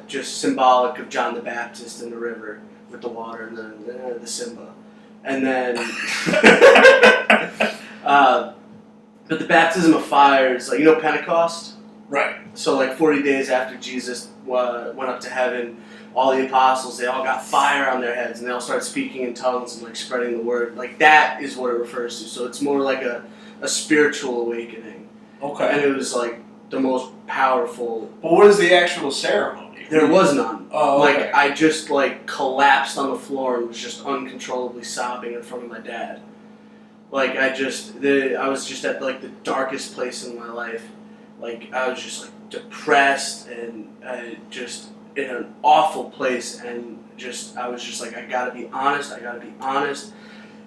just symbolic of John the Baptist in the river with the water and then the Simba. And then, but the baptism of fire is like, you know, Pentecost? Right. So like 40 days after Jesus went up to heaven, all the apostles, they all got fire on their heads and they all started speaking in tongues and like spreading the word. Like, that is what it refers to. So it's more like a spiritual awakening. Okay. And it was like the most powerful. But what is the actual ceremony? There was none. Oh, okay. Like, I just like collapsed on the floor and was just uncontrollably sobbing in front of my dad. Like, I was just at like the darkest place in my life. Like, I was just like depressed and just in an awful place, and I was just like, I gotta be honest.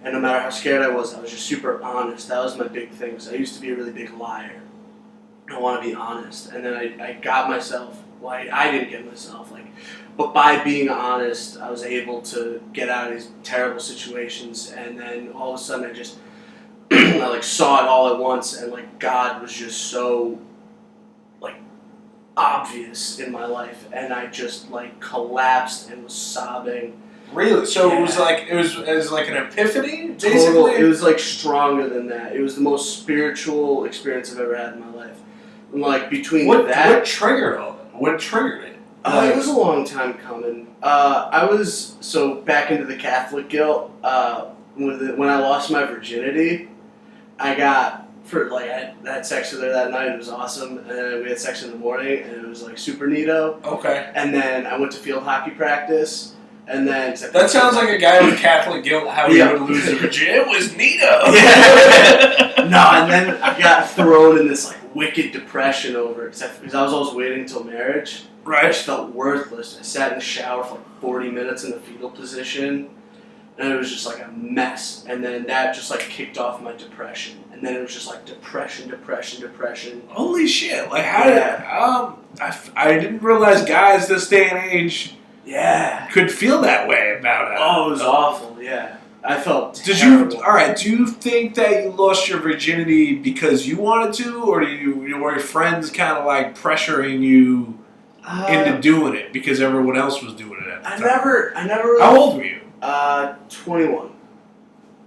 And no matter how scared I was just super honest. That was my big thing, because I used to be a really big liar. I want to be honest. And then I got myself, well, I didn't get myself, like, but by being honest, I was able to get out of these terrible situations. And then all of a sudden, I just, I like saw it all at once, and like God was just so like obvious in my life, and I just like collapsed and was sobbing. Really? So Yeah. it was like an epiphany, basically. Total, it was like stronger than that. It was the most spiritual experience I've ever had in my life. And like between what triggered all that? What triggered it? it was a long time coming. I was back into the Catholic guilt. When I lost my virginity, I had sex with her that night. It was awesome, and then we had sex in the morning, and it was like super neato. Okay. And then I went to field hockey practice, and then that sounds like a guy with Catholic guilt. How he would lose a virginity? It was neato. Yeah. No, and then I got thrown in this like wicked depression over it because I was always waiting until marriage. Right. I just felt worthless. I sat in the shower for like 40 minutes in the fetal position, and it was just like a mess. And then that just like kicked off my depression. And then it was just like depression. Holy shit! Like how did I didn't realize guys this day and age could feel that way about it. Oh, it was awful. Yeah, I felt. Did terrible. you? All right. Do you think that you lost your virginity because you wanted to, or were your friends kind of like pressuring you into doing it because everyone else was doing it at the time? I never. Really, How old were you? 21.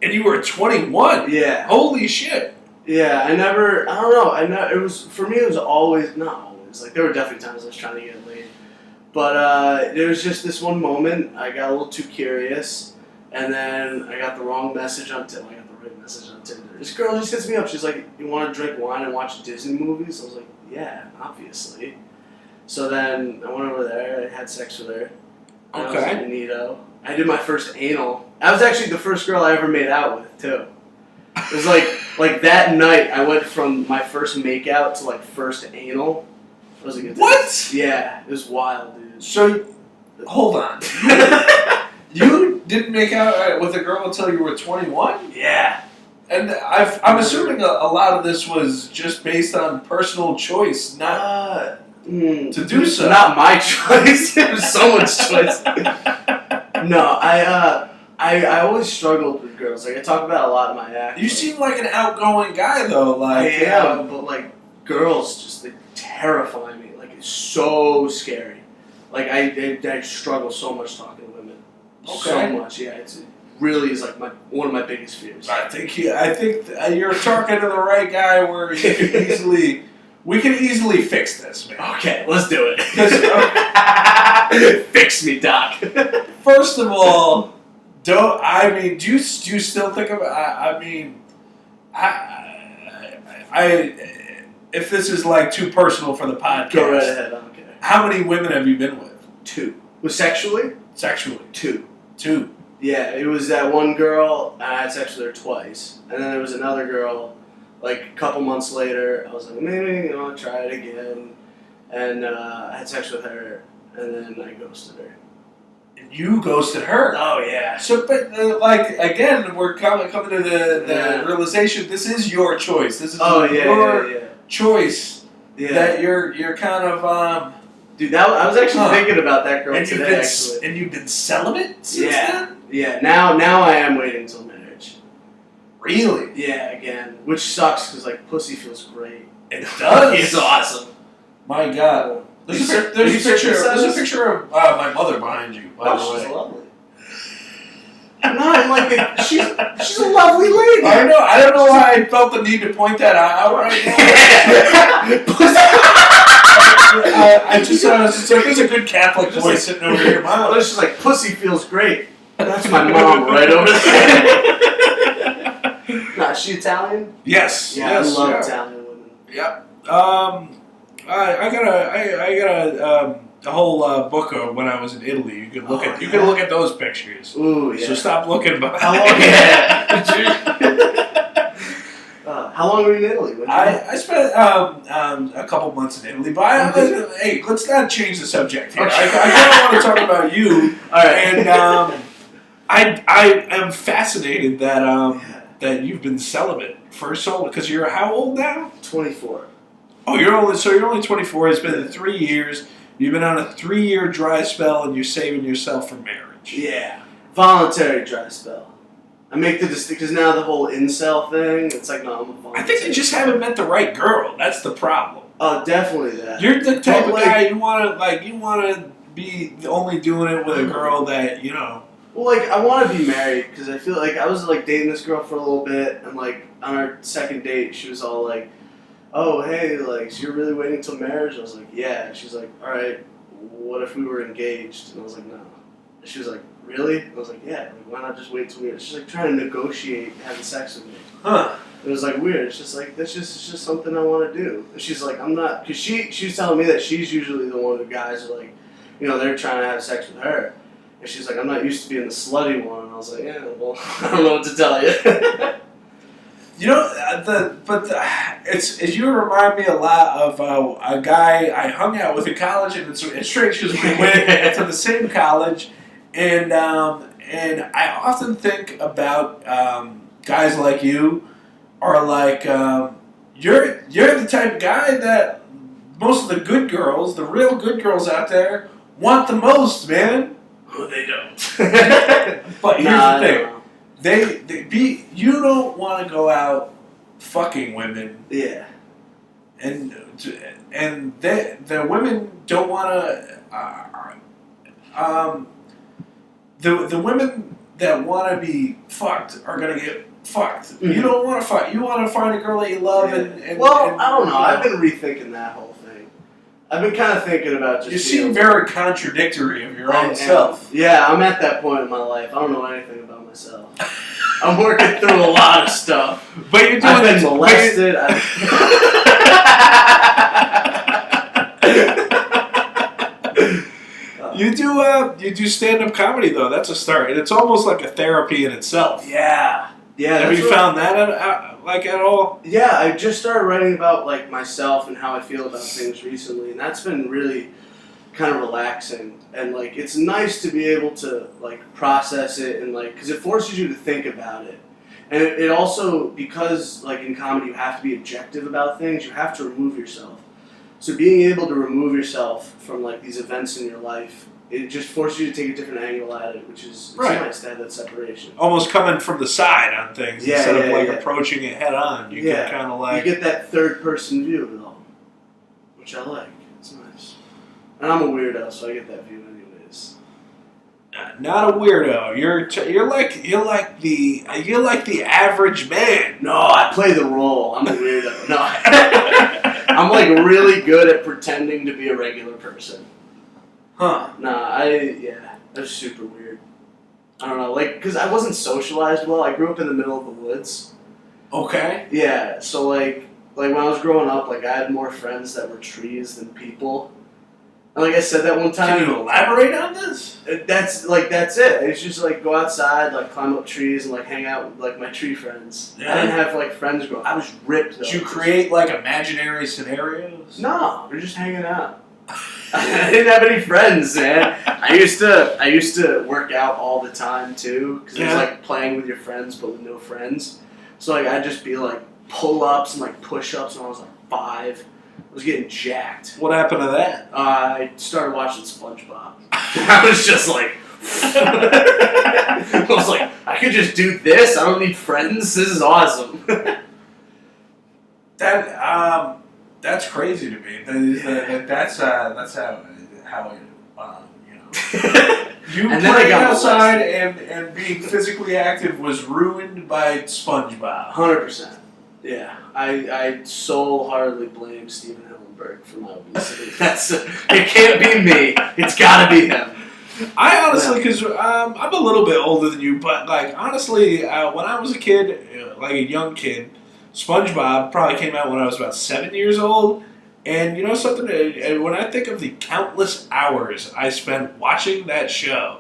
And you were 21. Yeah. Holy shit. Yeah, I don't know. It was for me. It was always not always. Like there were definitely times I was trying to get laid, but there was just this one moment. I got a little too curious, and then I got the wrong message on Tinder. I got the right message on Tinder. This girl just hits me up. She's like, "You want to drink wine and watch Disney movies?" I was like, "Yeah, obviously." So then I went over there. I had sex with her. And Okay. I was neato. I did my first anal. I was actually the first girl I ever made out with too. It was like that night I went from my first makeout to like first anal. It was a good time. What? Yeah, it was wild, dude. So, hold on. You didn't make out with a girl until you were 21? Yeah. And I'm assuming a lot of this was just based on personal choice, not to do so. Not my choice. It was someone's choice. No, I always struggled with girls. Like I talk about a lot in my act. You seem like an outgoing guy, though. Like I am, but like girls just they terrify me. Like it's so scary. Like I struggle so much talking to women. Okay. So much, yeah. It really is like one of my biggest fears. I think you're talking to the right guy. Where we can easily fix this, man. Okay, let's do it. Fix me, Doc. First of all, do you still think of? If this is like too personal for the podcast, Go right ahead. I don't care. How many women have you been with? 2. Was sexually? Sexually, 2. 2. Yeah, it was that one girl. I had sex with her twice, and then there was another girl. Like a couple months later, I was like, maybe I'll try it again, and I had sex with her, and then I ghosted her. You ghosted her. Oh yeah. So, but again, we're coming to the realization. This is your choice. This is your choice. Yeah. That you're kind of Dude, I was actually thinking about that girl today. Actually, and you've been celibate since then. Yeah. Now I am waiting until marriage. Really? Yeah, again, which sucks because like pussy feels great. It does. It's awesome. My God. There's a picture of my mother behind you. By the way. She's lovely. Not like she's a lovely lady. I know. I don't know why I felt the need to point that out right now. I just it's like there's a good Catholic boy sitting over your mouth. It's just like pussy feels great. That's my mom right over there. Nah, is she Italian? Yes. Yeah, yes, I love Italian women. Yep. I got a whole book of when I was in Italy. You can look at look at those pictures. Ooh, yeah. So stop looking. How long? How long were you in Italy? I spent a couple months in Italy, but hey, let's not change the subject here. Okay. I kind of want to talk about you. All right. And I am fascinated that that you've been celibate for so long. Because you're how old now? 24. Oh, you're only 24. It's been 3 years. You've been on a 3-year dry spell, and you're saving yourself for marriage. Yeah, voluntary dry spell. I make the distinction because now the whole incel thing. It's like no, I'm a voluntary. I think you just haven't met the right girl. That's the problem. Oh, definitely that. You're the type of guy you want to be only doing it with a girl that you know. Well, like I want to be married because I feel like I was like dating this girl for a little bit, and like on our second date, she was all like, "Oh, hey, like, so you're really waiting till marriage?" I was like, "Yeah." And she's like, "All right, what if we were engaged?" And I was like, "No." And she was like, "Really?" And I was like, "Yeah. Like, why not just wait till marriage?" She's like trying to negotiate having sex with me. Huh. It was like weird. It's just like it's just something I want to do. And she's like, I'm not, because she was telling me that she's usually the one who guys are like, you know, they're trying to have sex with her. And she's like, I'm not used to being the slutty one. And I was like, yeah, well, I don't know what to tell you. You know, you remind me a lot of a guy I hung out with in college, and it's strange because we went to the same college, and I often think about guys like you are like you're the type of guy that most of the good girls, the real good girls out there, want the most, man. Oh, they don't. But here's the thing. You don't want to go out fucking women. Yeah. And the women don't want to. The women that want to be fucked are gonna get fucked. Mm-hmm. You don't want to fuck. You want to find a girl that you love and I don't know. I've been rethinking that whole thing. I've been kind of thinking about just. You seem very contradictory of your own self. Yeah, I'm at that point in my life. I don't know anything about myself. I'm working through a lot of stuff. But you're doing I've been molested. You do stand-up comedy though. That's a start, and it's almost like a therapy in itself. Yeah. Have you found that at all? Yeah, I just started writing about like myself and how I feel about things recently, and that's been really kind of relaxing. And like it's nice to be able to like process it and like because it forces you to think about it. And it also, because like in comedy you have to be objective about things, you have to remove yourself. So being able to remove yourself from like these events in your life, it just forces you to take a different angle at it, which is nice to have that separation. Almost coming from the side on things instead of approaching it head on. You can kind of like... You get that third person view of it all, which I like. It's nice. And I'm a weirdo, so I get that view anyways. Not a weirdo. You're like the average man. No, I play the role. I'm a weirdo. No, I'm like really good at pretending to be a regular person. Huh? Nah, that's super weird. I don't know, like, cause I wasn't socialized well. I grew up in the middle of the woods. Okay. Yeah, so like when I was growing up, like I had more friends that were trees than people. And like I said that one time. Can you elaborate on this? That's it. It's just like go outside, like climb up trees, and like hang out with like my tree friends. Yeah. I didn't have like friends growing up. I was ripped though. Did you create like imaginary scenarios? No, we're just hanging out. I didn't have any friends, man. I used to work out all the time too, because it was like playing with your friends but with no friends. So like I'd just be like pull-ups and like push-ups when I was like 5. I was getting jacked. What happened to that? I started watching SpongeBob. I was just like, I was like, I could just do this. I don't need friends. This is awesome. That's crazy to me. That's how you know. You playing outside and being physically active was ruined by SpongeBob. 100%. Yeah, I so-heartedly blame Steven Hillenburg for my obesity. It can't be me. It's got to be him. I honestly, because I'm a little bit older than you, but like honestly, when I was a kid, like a young kid, SpongeBob probably came out when I was about 7 years old. And you know something? When I think of the countless hours I spent watching that show,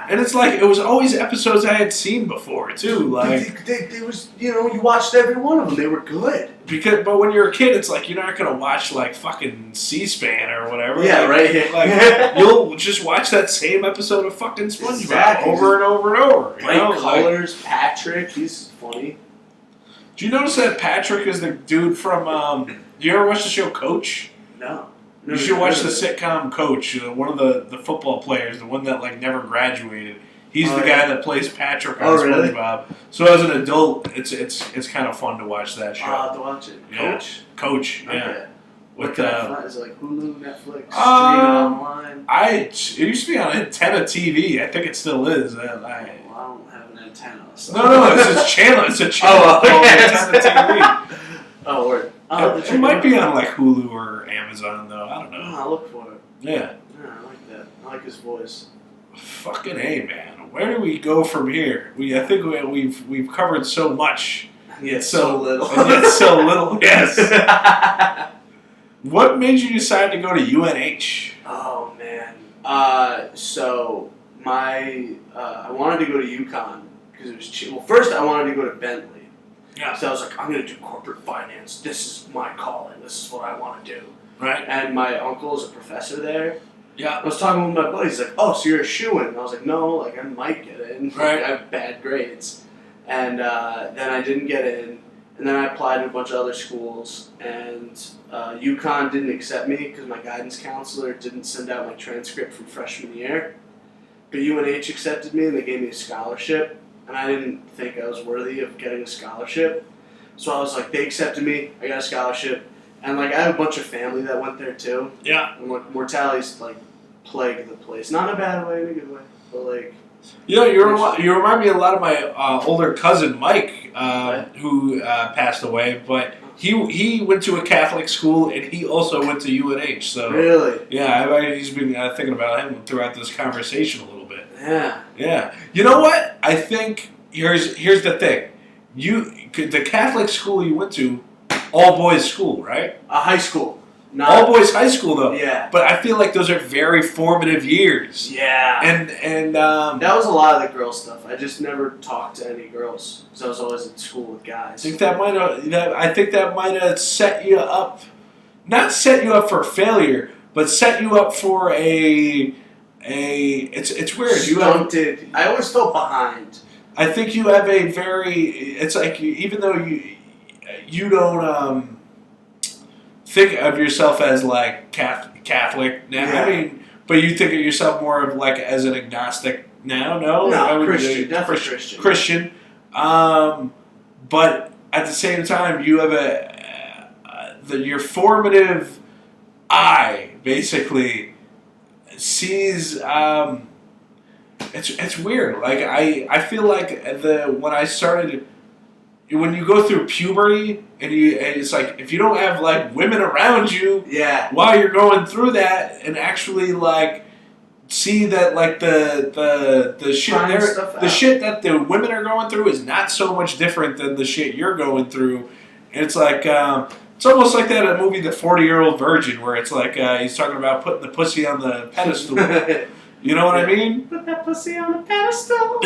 and it's like it was always episodes I had seen before too. Like they was, you watched every one of them. They were good. But when you're a kid, it's like you're not gonna watch like fucking C-SPAN or whatever. Yeah, like, right. Like you'll just watch that same episode of fucking SpongeBob over and over and over. Bright colors, Patrick, he's funny. Do you notice that Patrick is the dude from You ever watch the show Coach? No. You should watch the sitcom Coach. One of the football players, the one that like never graduated. He's the guy that plays Patrick on SpongeBob. Really? So as an adult, it's kind of fun to watch that show. I'll have to watch it. Coach? Yeah. Coach, yeah. Okay. What can I find? Is it like Hulu, Netflix, streaming online? It used to be on Antenna TV. I think it still is. I don't have an antenna. So. No, it's a channel. It's a channel called Antenna TV. Oh, word. It might be on like Hulu or Amazon though. I don't know. I'll look for it. Yeah. I like that. I like his voice. Fucking A, man. Where do we go from here? I think we've covered so much. Yeah, so little. And yet so little. Yes. What made you decide to go to UNH? Oh man. So I wanted to go to UConn because it was cheap. Well, first I wanted to go to Bentley. Yeah. So I was like, I'm going to do corporate finance. This is my calling. This is what I want to do. Right. And my uncle is a professor there. Yeah. I was talking with my buddy. He's like, oh, so you're a shoo-in. And I was like, no, like I might get in. Right. I have bad grades. And then I didn't get in. And then I applied to a bunch of other schools. And UConn didn't accept me because my guidance counselor didn't send out my transcript from freshman year. But UNH accepted me and they gave me a scholarship. And I didn't think I was worthy of getting a scholarship. So I was like, they accepted me, I got a scholarship. And like I have a bunch of family that went there too. Yeah. And like Mortali's like plagued the place. Not in a bad way, in a good way. But like you remind me a lot of my older cousin Mike, who passed away, but he went to a Catholic school and he also went to UNH. So really? Yeah, he's been thinking about him throughout this conversation a little bit. Yeah. Yeah. You know what? I think here's the thing. The Catholic school you went to, all boys school, right? A high school. All boys high school though. Yeah. But I feel like those are very formative years. Yeah. And that was a lot of the girl stuff. I just never talked to any girls because I was always at school with guys. I think that might have set you up, not set you up for failure, but set you up for it's weird. Stunted. I always felt behind. I think you have a very. It's like even though you don't think of yourself as like Catholic now. Yeah. I mean, but you think of yourself more of like as an agnostic now. No, Christian, definitely Christian. Christian. But at the same time, you have your formative eye basically sees. It's weird. Like I feel like when I started, when you go through puberty and it's like if you don't have like women around you, yeah, while you're going through that and actually like see that like the shit that the women are going through is not so much different than the shit you're going through. And it's like it's almost like that movie, The 40-Year-Old Virgin, where it's like he's talking about putting the pussy on the pedestal. You know what I mean? Put that pussy on the pedestal.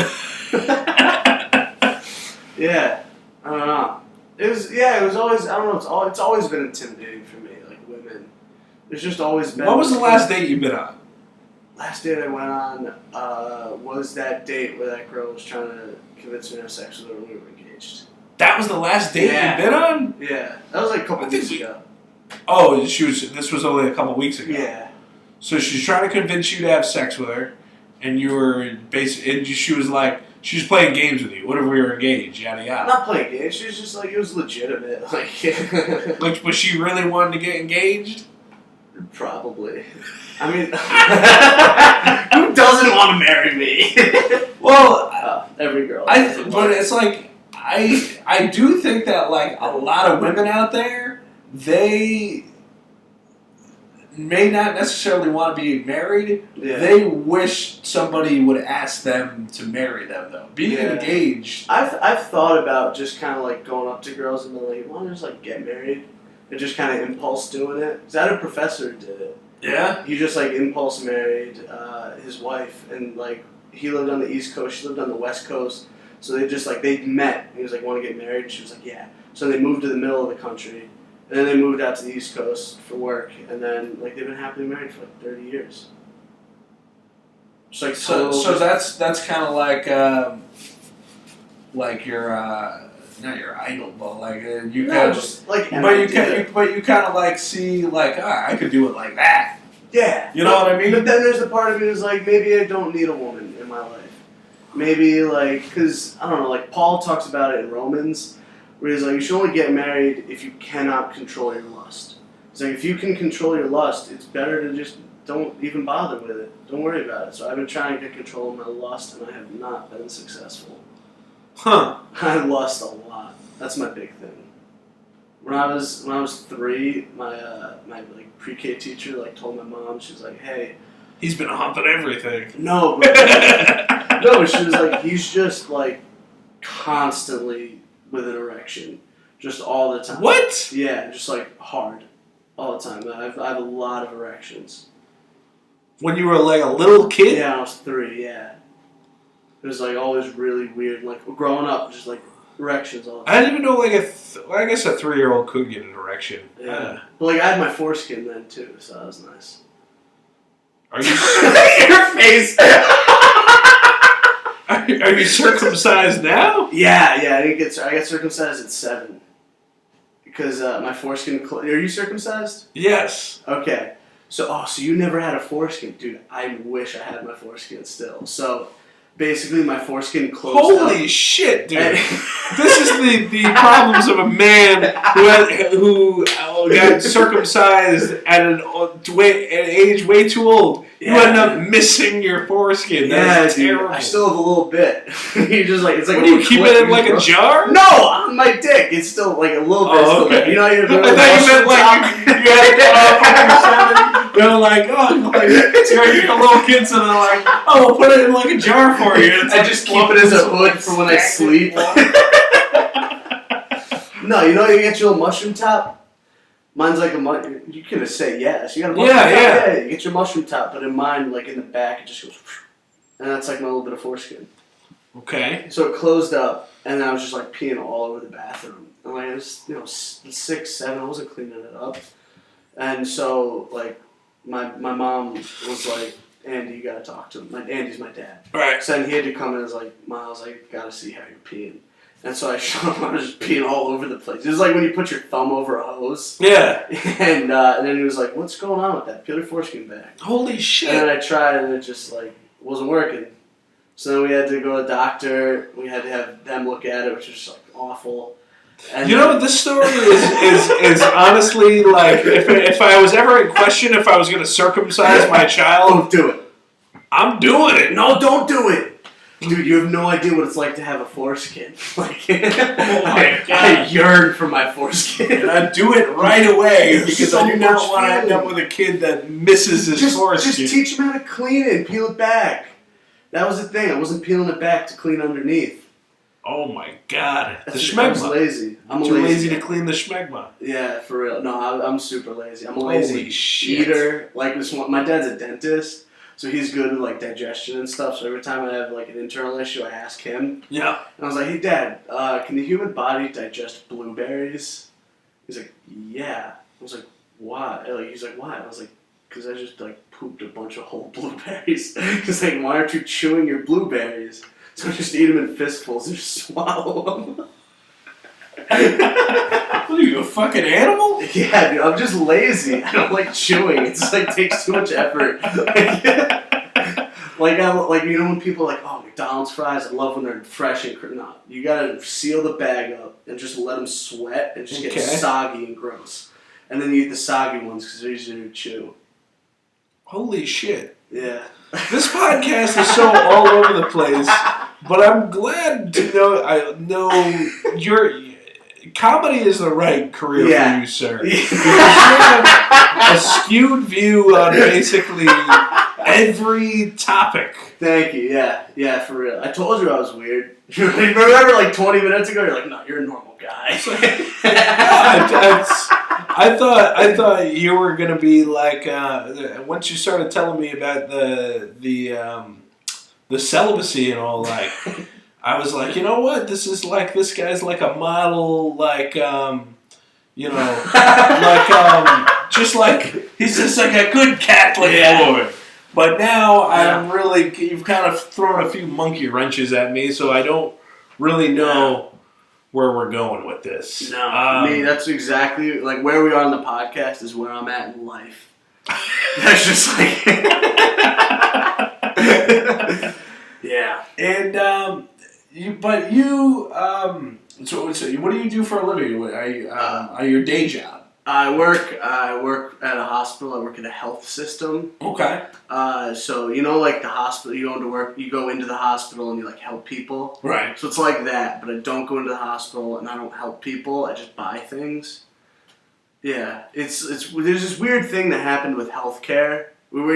Yeah, I don't know. It was always, I don't know, it's always been intimidating for me, like women. There's just always been. What was the last date you've been on? Last date I went on was that date where that girl was trying to convince me to have sex with her when we were engaged. That was the last date you've been on? Yeah, that was like a couple weeks ago. Oh, this was only a couple weeks ago. Yeah. So she's trying to convince you to have sex with her, and you were she was like, she was playing games with you. What if we were engaged? Yada yada. Not playing games. She was just like, it was legitimate. Like, was she really wanting to get engaged? Probably. I mean, who doesn't want to marry me? Well, every girl. But it's like I do think that like a lot of women out there, they may not necessarily want to be married. Yeah. They wish somebody would ask them to marry them, though. Being engaged. I've thought about just kind of like going up to girls and being like, "Why don't you just like get married?" And just kind of impulse doing it. Because I had a professor who did it. Yeah. He just like impulse married his wife, and like he lived on the East Coast, she lived on the West Coast. So they met. He was like, "Want to get married?" And she was like, "Yeah." So they moved to the middle of the country. And then they moved out to the East Coast for work, and then like they've been happily married for like 30 years. Just like so that's kind of like your not your idol, but like you No, kind of just like. but you kind of like see like I could do it like that. Yeah. You know what I mean? But then there's the part of me who's like, maybe I don't need a woman in my life. Maybe like, because I don't know, like Paul talks about it in Romans, where he's like, you should only get married if you cannot control your lust. It's like if you can control your lust, it's better to just don't even bother with it. Don't worry about it. So I've been trying to get control of my lust, and I have not been successful. Huh. I lust a lot. That's my big thing. When I was 3, my like pre-K teacher like told my mom, she was like, hey, he's been humping everything. no, but no, she was like, he's just like constantly with an erection, just all the time. What? Yeah, just like hard, all the time. I have a lot of erections. When you were like a little kid? Yeah, I was 3. Yeah, it was like always really weird. Like growing up, just like erections all the time. I didn't even know like I guess a 3-year-old could get an erection. Yeah, but like I had my foreskin then too, so that was nice. Are you Your face? are you circumcised now? Yeah. I got circumcised at 7 because my foreskin. Are you circumcised? Yes. Okay. So you never had a foreskin, dude? I wish I had my foreskin still. So basically, my foreskin closed up. Holy shit, dude! This is the problems of a man who got circumcised at an age way too old. You end up missing your foreskin. That's terrible. I still have a little bit. You just like it's like. What do you keep it in like a jar? No, on my dick. It's still like a little bit. Oh, okay. You know, you I thought you meant like you had they're like, oh, like, you're little kids, and they're like, oh, we'll put it in like a jar for you. I just keep it as a hood for when I sleep. No, you know you get your little mushroom top? Mine's like a you can just say yes. You got a mushroom top? Yeah, you get your mushroom top, but in mine, like in the back, it just goes, and that's like my little bit of foreskin. Okay. So it closed up, and I was just like peeing all over the bathroom. And like, it was, 6, 7, I wasn't cleaning it up. And so, like, my mom was like, Andy, you gotta talk to him. Andy's my dad. Right. So then he had to come in and was like, Miles, I gotta see how you're peeing. And so I showed him I was just peeing all over the place. It was like when you put your thumb over a hose. Yeah. And then he was like, what's going on with that? Peel your foreskin back. Holy shit. And then I tried and it just like wasn't working. So then we had to go to a doctor. We had to have them look at it, which was just like awful. And you know, this story is honestly like, if I was ever in question if I was going to circumcise my child. Don't do it. I'm doing it. No, don't do it. Dude, you have no idea what it's like to have a foreskin. Like, oh my God. I yearn for my foreskin. And I do it right away because so I do not much want to end up with a kid that misses his foreskin. Just teach him how to clean it and peel it back. That was the thing. I wasn't peeling it back to clean underneath. Oh my God. The I schmegma. was lazy. I'm You're lazy to clean the schmegma. Yeah, for real. No, I'm super lazy. I'm a lazy Holy shit. eater. Like this one, my dad's a dentist, so he's good with like digestion and stuff. So every time I have like an internal issue, I ask him. Yeah. And I was like, "Hey, Dad, can the human body digest blueberries?" He's like, "Yeah." I was like, "Why?" He's like, "Why?" I was like, "Because I just like pooped a bunch of whole blueberries." Because like, why aren't you chewing your blueberries? So just eat them in fistfuls and just swallow them. What are you, a fucking animal? Yeah, dude, I'm just lazy. I don't like chewing. It's like takes too much effort. Like you know when people are like, oh, McDonald's fries, I love when they're fresh and no, you gotta seal the bag up and just let them sweat and just get soggy and gross. And then you eat the soggy ones because they're easier to chew. Holy shit. Yeah. This podcast is so all over the place, but I'm glad to know I know your comedy is the right career for you, sir. Yeah. Because you have a skewed view on basically every topic. Thank you. Yeah, for real. I told you I was weird. Remember, like 20 minutes ago, you're like, no, you're a normal guy. I thought you were gonna be like once you started telling me about the celibacy and all, like I was like, you know what, this guy's like a model, like just like he's just like a good Catholic boy. But now I'm really, you've kind of thrown a few monkey wrenches at me, so I don't really know where we're going with this. No, for me, that's exactly like where we are on the podcast is where I'm at in life. That's just like, yeah. And so what do you do for a living? Are your day job? I work at a hospital. I work at a health system. Okay. So like the hospital, you go into the hospital and you like help people. Right. So it's like that, but I don't go into the hospital and I don't help people. I just buy things. Yeah, it's there's this weird thing that happened with healthcare where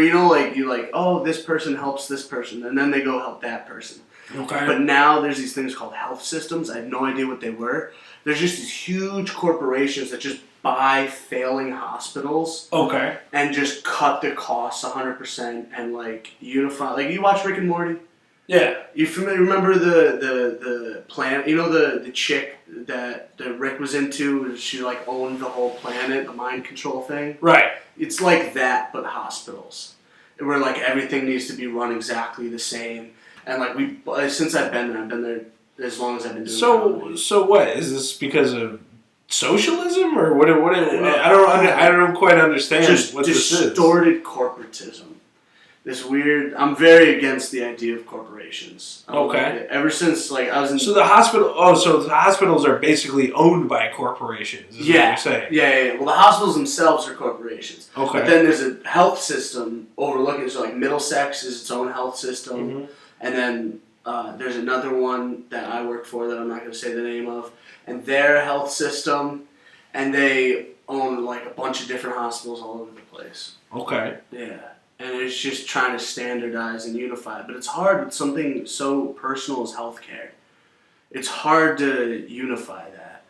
oh, this person helps this person and then they go help that person. Okay. But now there's these things called health systems. I had no idea what they were. There's just these huge corporations that just buy failing hospitals. Okay. And just cut the costs 100% and unify. Like you watch Rick and Morty? Yeah. You remember the planet? The chick that Rick was into? She owned the whole planet, the mind control thing. Right. It's like that, but hospitals, where everything needs to be run exactly the same. And since I've been there as long as I've been doing. So what is this because of socialism or what? I don't quite understand what this is. Distorted corporatism. This weird. I'm very against the idea of corporations. Okay. Ever since I was in. So the hospital. Oh, so the hospitals are basically owned by corporations. Is what you're saying? Yeah. Well, the hospitals themselves are corporations. Okay. But then there's a health system overlooking. So Middlesex is its own health system, Mm-hmm. and then there's another one that I work for that I'm not going to say the name of, and their health system, and they own a bunch of different hospitals all over the place. Okay. Yeah. And it's just trying to standardize and unify. But it's hard with something so personal as healthcare. It's hard to unify that.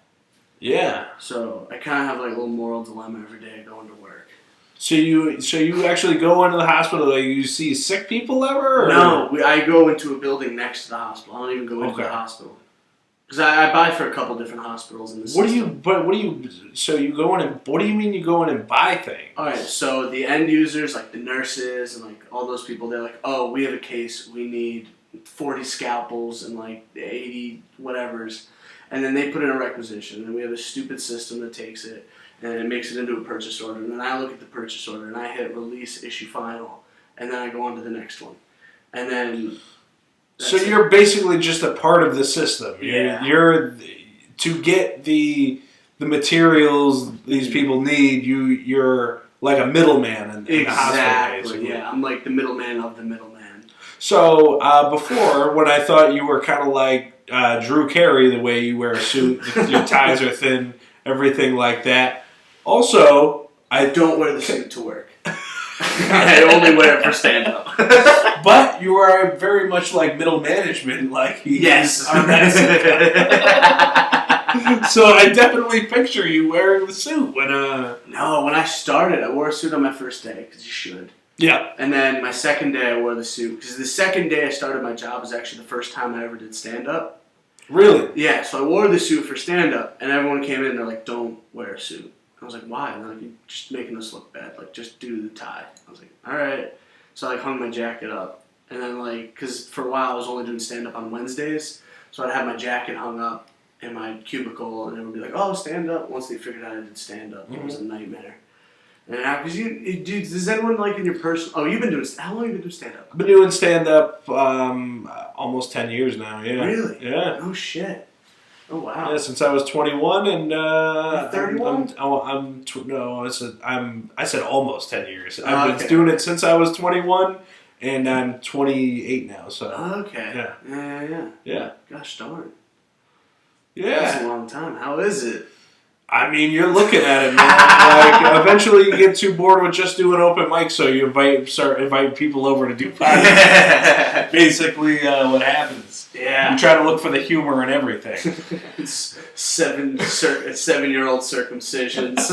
Yeah. So I kind of have a little moral dilemma every day going to work. So you actually go into the hospital? You see sick people ever? Or? No, I go into a building next to the hospital. I don't even go into the hospital. Because I buy for a couple different hospitals in the system. So you go in and, what do you mean you go in and buy things? Alright, so the end users, the nurses and all those people, they're oh, we have a case, we need 40 scalpels and 80 whatevers. And then they put in a requisition, and we have a stupid system that takes it, and it makes it into a purchase order. And then I look at the purchase order, and I hit release, issue final, and then I go on to the next one. And then... So you're basically just a part of the system. You're to get the materials these people need. You're like a middleman in the hospital. Basically. Yeah. I'm like the middleman of the middleman. So before, when I thought you were kind of like Drew Carey, the way you wear a suit, your ties are thin, everything like that. Also, I don't wear the suit to work. I only wear it for stand-up. But you are very much like middle management, yes. on that suit. So I definitely picture you wearing the suit when No, when I started, I wore a suit on my first day because you should. Yeah. And then my second day, I wore the suit because the second day I started my job was actually the first time I ever did stand-up. Really? Yeah. So I wore the suit for stand-up, and everyone came in and they're like, "Don't wear a suit." I was like, why? And they're like, you're just making us look bad. Just do the tie. I was like, all right. So I hung my jacket up. And then because for a while I was only doing stand-up on Wednesdays. So I'd have my jacket hung up in my cubicle. And it would be like, oh, stand up. Once they figured out I did stand-up, it was a nightmare. And now, because does anyone in your personal... Oh, you've been doing... How long have you been doing stand-up? I've been doing stand-up almost 10 years now, yeah. Really? Yeah. Oh, shit. Oh, wow. Yeah, since I was 21 and... You're 31? I said almost 10 years. I've been doing it since I was 21 and I'm 28 now, so... Okay. Yeah. Gosh darn. Yeah. That's a long time. How is it? I mean, you're looking at it, man. Eventually you get too bored with just doing open mics, so you start inviting people over to do podcasts. Basically, what happens. Yeah. You try to look for the humor in everything. It's 7-year-old circumcisions.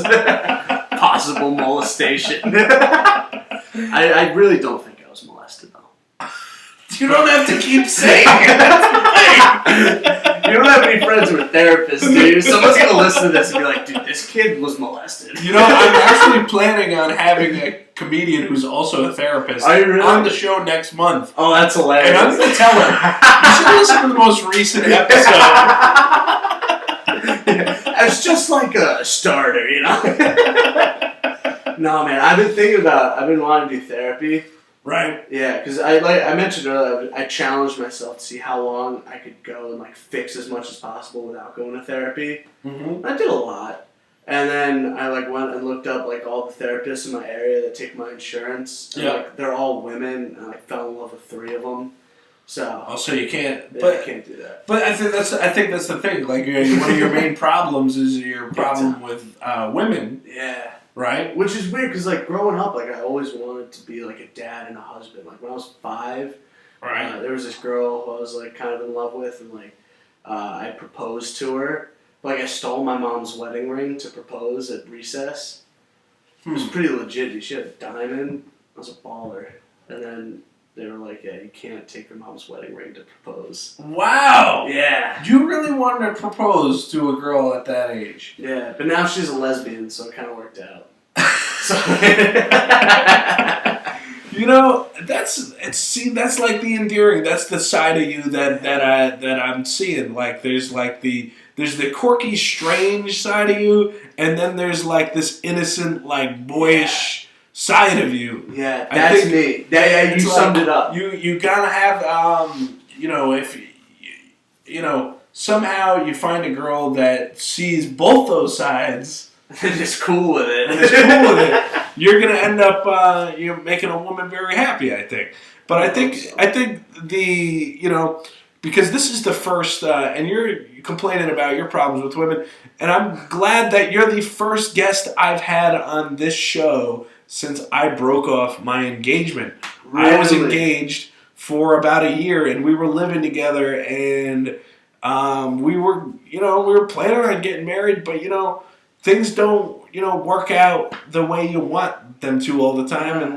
Possible molestation. I really don't think I was molested, though. You don't have to keep saying it. You don't have any friends who are therapists, do you? Someone's going to listen to this and be like, dude, this kid was molested. I'm actually planning on having a comedian who's also a therapist on the show next month. Oh, that's hilarious. And I'm going to tell her, you should listen to the most recent episode. It's just like a starter, you know. No, man, I've been wanting to do therapy. Right. Yeah, because I mentioned earlier, I challenged myself to see how long I could go and like fix as much as possible without going to therapy. Mm-hmm. I did a lot, and then I like went and looked up like all the therapists in my area that take my insurance. And, like, they're all women, and I like, fell in love with 3 of them. So. So you can't. Yeah, But I can't do that. But I think that's the thing. Like one of your main problems is your problem with women. Yeah. Right. Which is weird because like growing up, like I always wanted to be like a dad and a husband. Like when I was 5, there was this girl who I was like kind of in love with, and like I proposed to her. Like I stole my mom's wedding ring to propose at recess. It was pretty legit. She had a diamond. I was a baller, and then they were like, "Yeah, you can't take your mom's wedding ring to propose." Wow. Yeah. You really wanted to propose to a girl at that age. Yeah, but now she's a lesbian, so it kind of worked out. So. You know, that's like the endearing. That's the side of you that I'm seeing. Like there's the quirky, strange side of you, and then there's like this innocent, like boyish side of you. Yeah, that's me. Yeah, you summed it up. You gotta have if somehow you find a girl that sees both those sides. And just cool with it. You're gonna end up making a woman very happy, I think. But I think because this is the first, and you're complaining about your problems with women, and I'm glad that you're the first guest I've had on this show since I broke off my engagement. Really? I was engaged for about a year, and we were living together, and we were planning on getting married, but things don't, work out the way you want them to all the time. And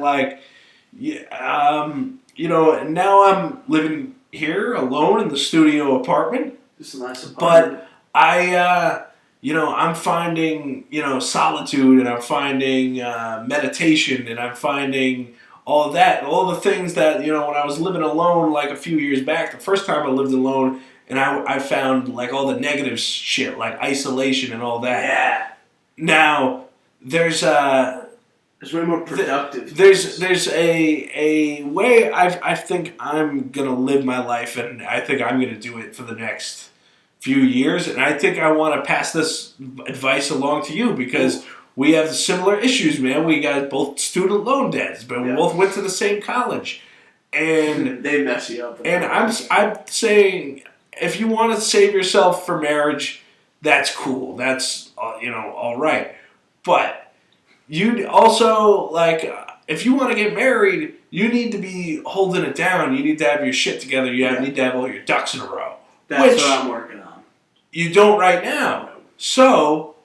now I'm living here alone in the studio apartment. It's a nice apartment. But I'm finding, solitude, and I'm finding meditation, and I'm finding all that, all the things that, when I was living alone like a few years back, the first time I lived alone, and I found like all the negative shit, like isolation and all that. Yeah. Now, there's way more productive. There's a way I think I'm gonna live my life, and I think I'm gonna do it for the next few years, and I think I want to pass this advice along to you because we have similar issues, man. We got both student loan debts, but we both went to the same college, and they mess you up. And I'm saying, if you want to save yourself for marriage, that's cool. That's all right. But you also if you want to get married, you need to be holding it down. You need to have your shit together. You need to have all your ducks in a row. That's what I'm working on. You don't right now. So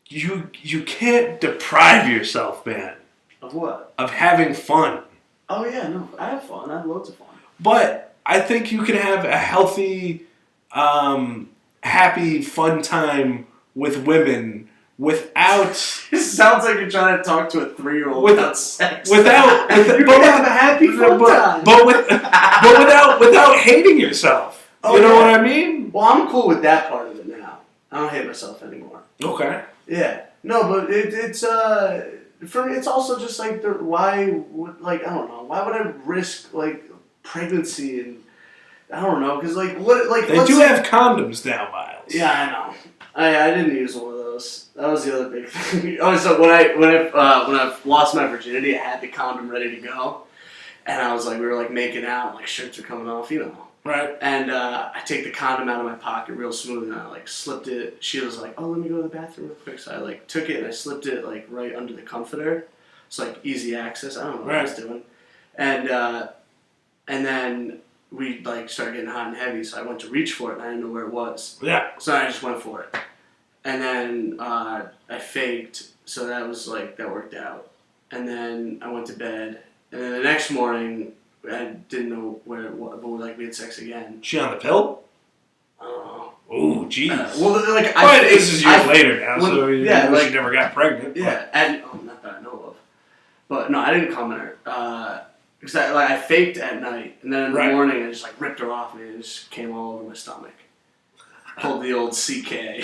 you can't deprive yourself, man. Of what? Of having fun. Oh yeah, no, I have fun. I have loads of fun. But I think you can have a healthy, happy, fun time with women without. It sounds like you're trying to talk to a 3-year-old about sex. You can have a happy fun time. But without hating yourself. Oh, you know what I mean? Well, I'm cool with that part of it now. I don't hate myself anymore. Okay. Yeah. No, but it's for me. It's also just like I don't know. Why would I risk pregnancy and I don't know because they do have condoms now, Miles. Yeah, I know. I didn't use one of those. That was the other big thing. So when I lost my virginity, I had the condom ready to go, and I was we were making out, and shirts were coming off, Right. And I take the condom out of my pocket real smooth, and I slipped it. She was like, "Oh, let me go to the bathroom real quick." So I took it and I slipped it right under the comforter. It's easy access. I don't know what I was doing, and then we started getting hot and heavy. So I went to reach for it and I didn't know where it was. Yeah. So I just went for it, and then I faked. So that was that worked out, and then I went to bed, and then the next morning. I didn't know where it was, but we had sex again. She on the pill? I don't know. Oh, jeez. But this is years later now, so she never got pregnant. Yeah, not that I know of. But no, I didn't come in her. Because I faked at night, and then in the morning I just ripped her off, and it just came all over my stomach. Pulled the old CK.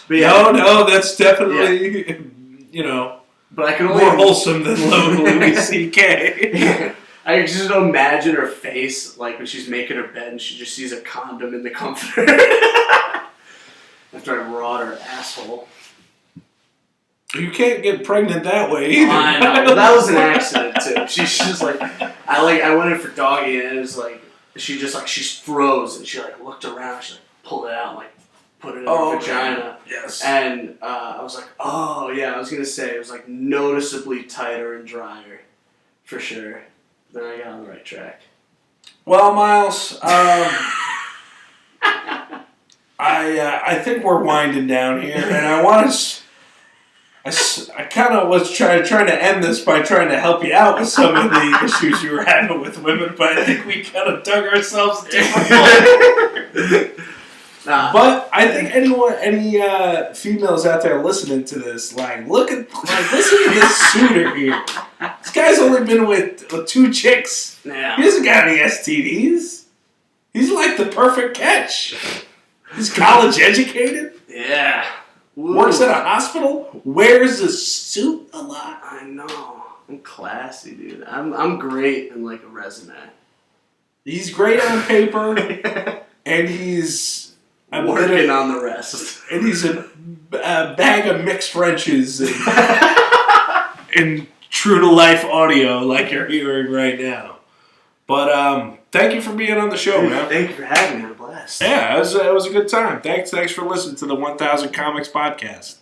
No, that's definitely, But I can only more wholesome than Louis C.K. I just imagine her face, like when she's making her bed and she just sees a condom in the comforter. After I rawed her asshole. You can't get pregnant that way either. I know. Well, that was an accident too. She's just like, I went in for doggy and it was like, she froze and she like looked around. She like pulled it out and like put it in her vagina. Yes. And I was like, oh yeah, I was gonna say it was like noticeably tighter and drier, for sure. Then I got on the right track. Well, Miles, I think we're winding down here, and I want to. I kind of was trying to end this by trying to help you out with some of the issues you were having with women, but I think we kind of dug ourselves a different hole. But I think any females out there listening to this, listen to this suitor here. This guy's only been with 2 chicks. Yeah. He hasn't got any STDs. He's like the perfect catch. He's college educated. Yeah. Woo. Works at a hospital. Wears a suit a lot. I know. I'm classy, dude. I'm great in like a resume. He's great on paper, and he's working on the rest. And he's a bag of mixed wrenches and true to life audio like you're hearing right now. But thank you for being on the show, man. Thank you for having me. I'm blessed. Yeah, it was a good time. Thanks for listening to the 1000 Comics podcast.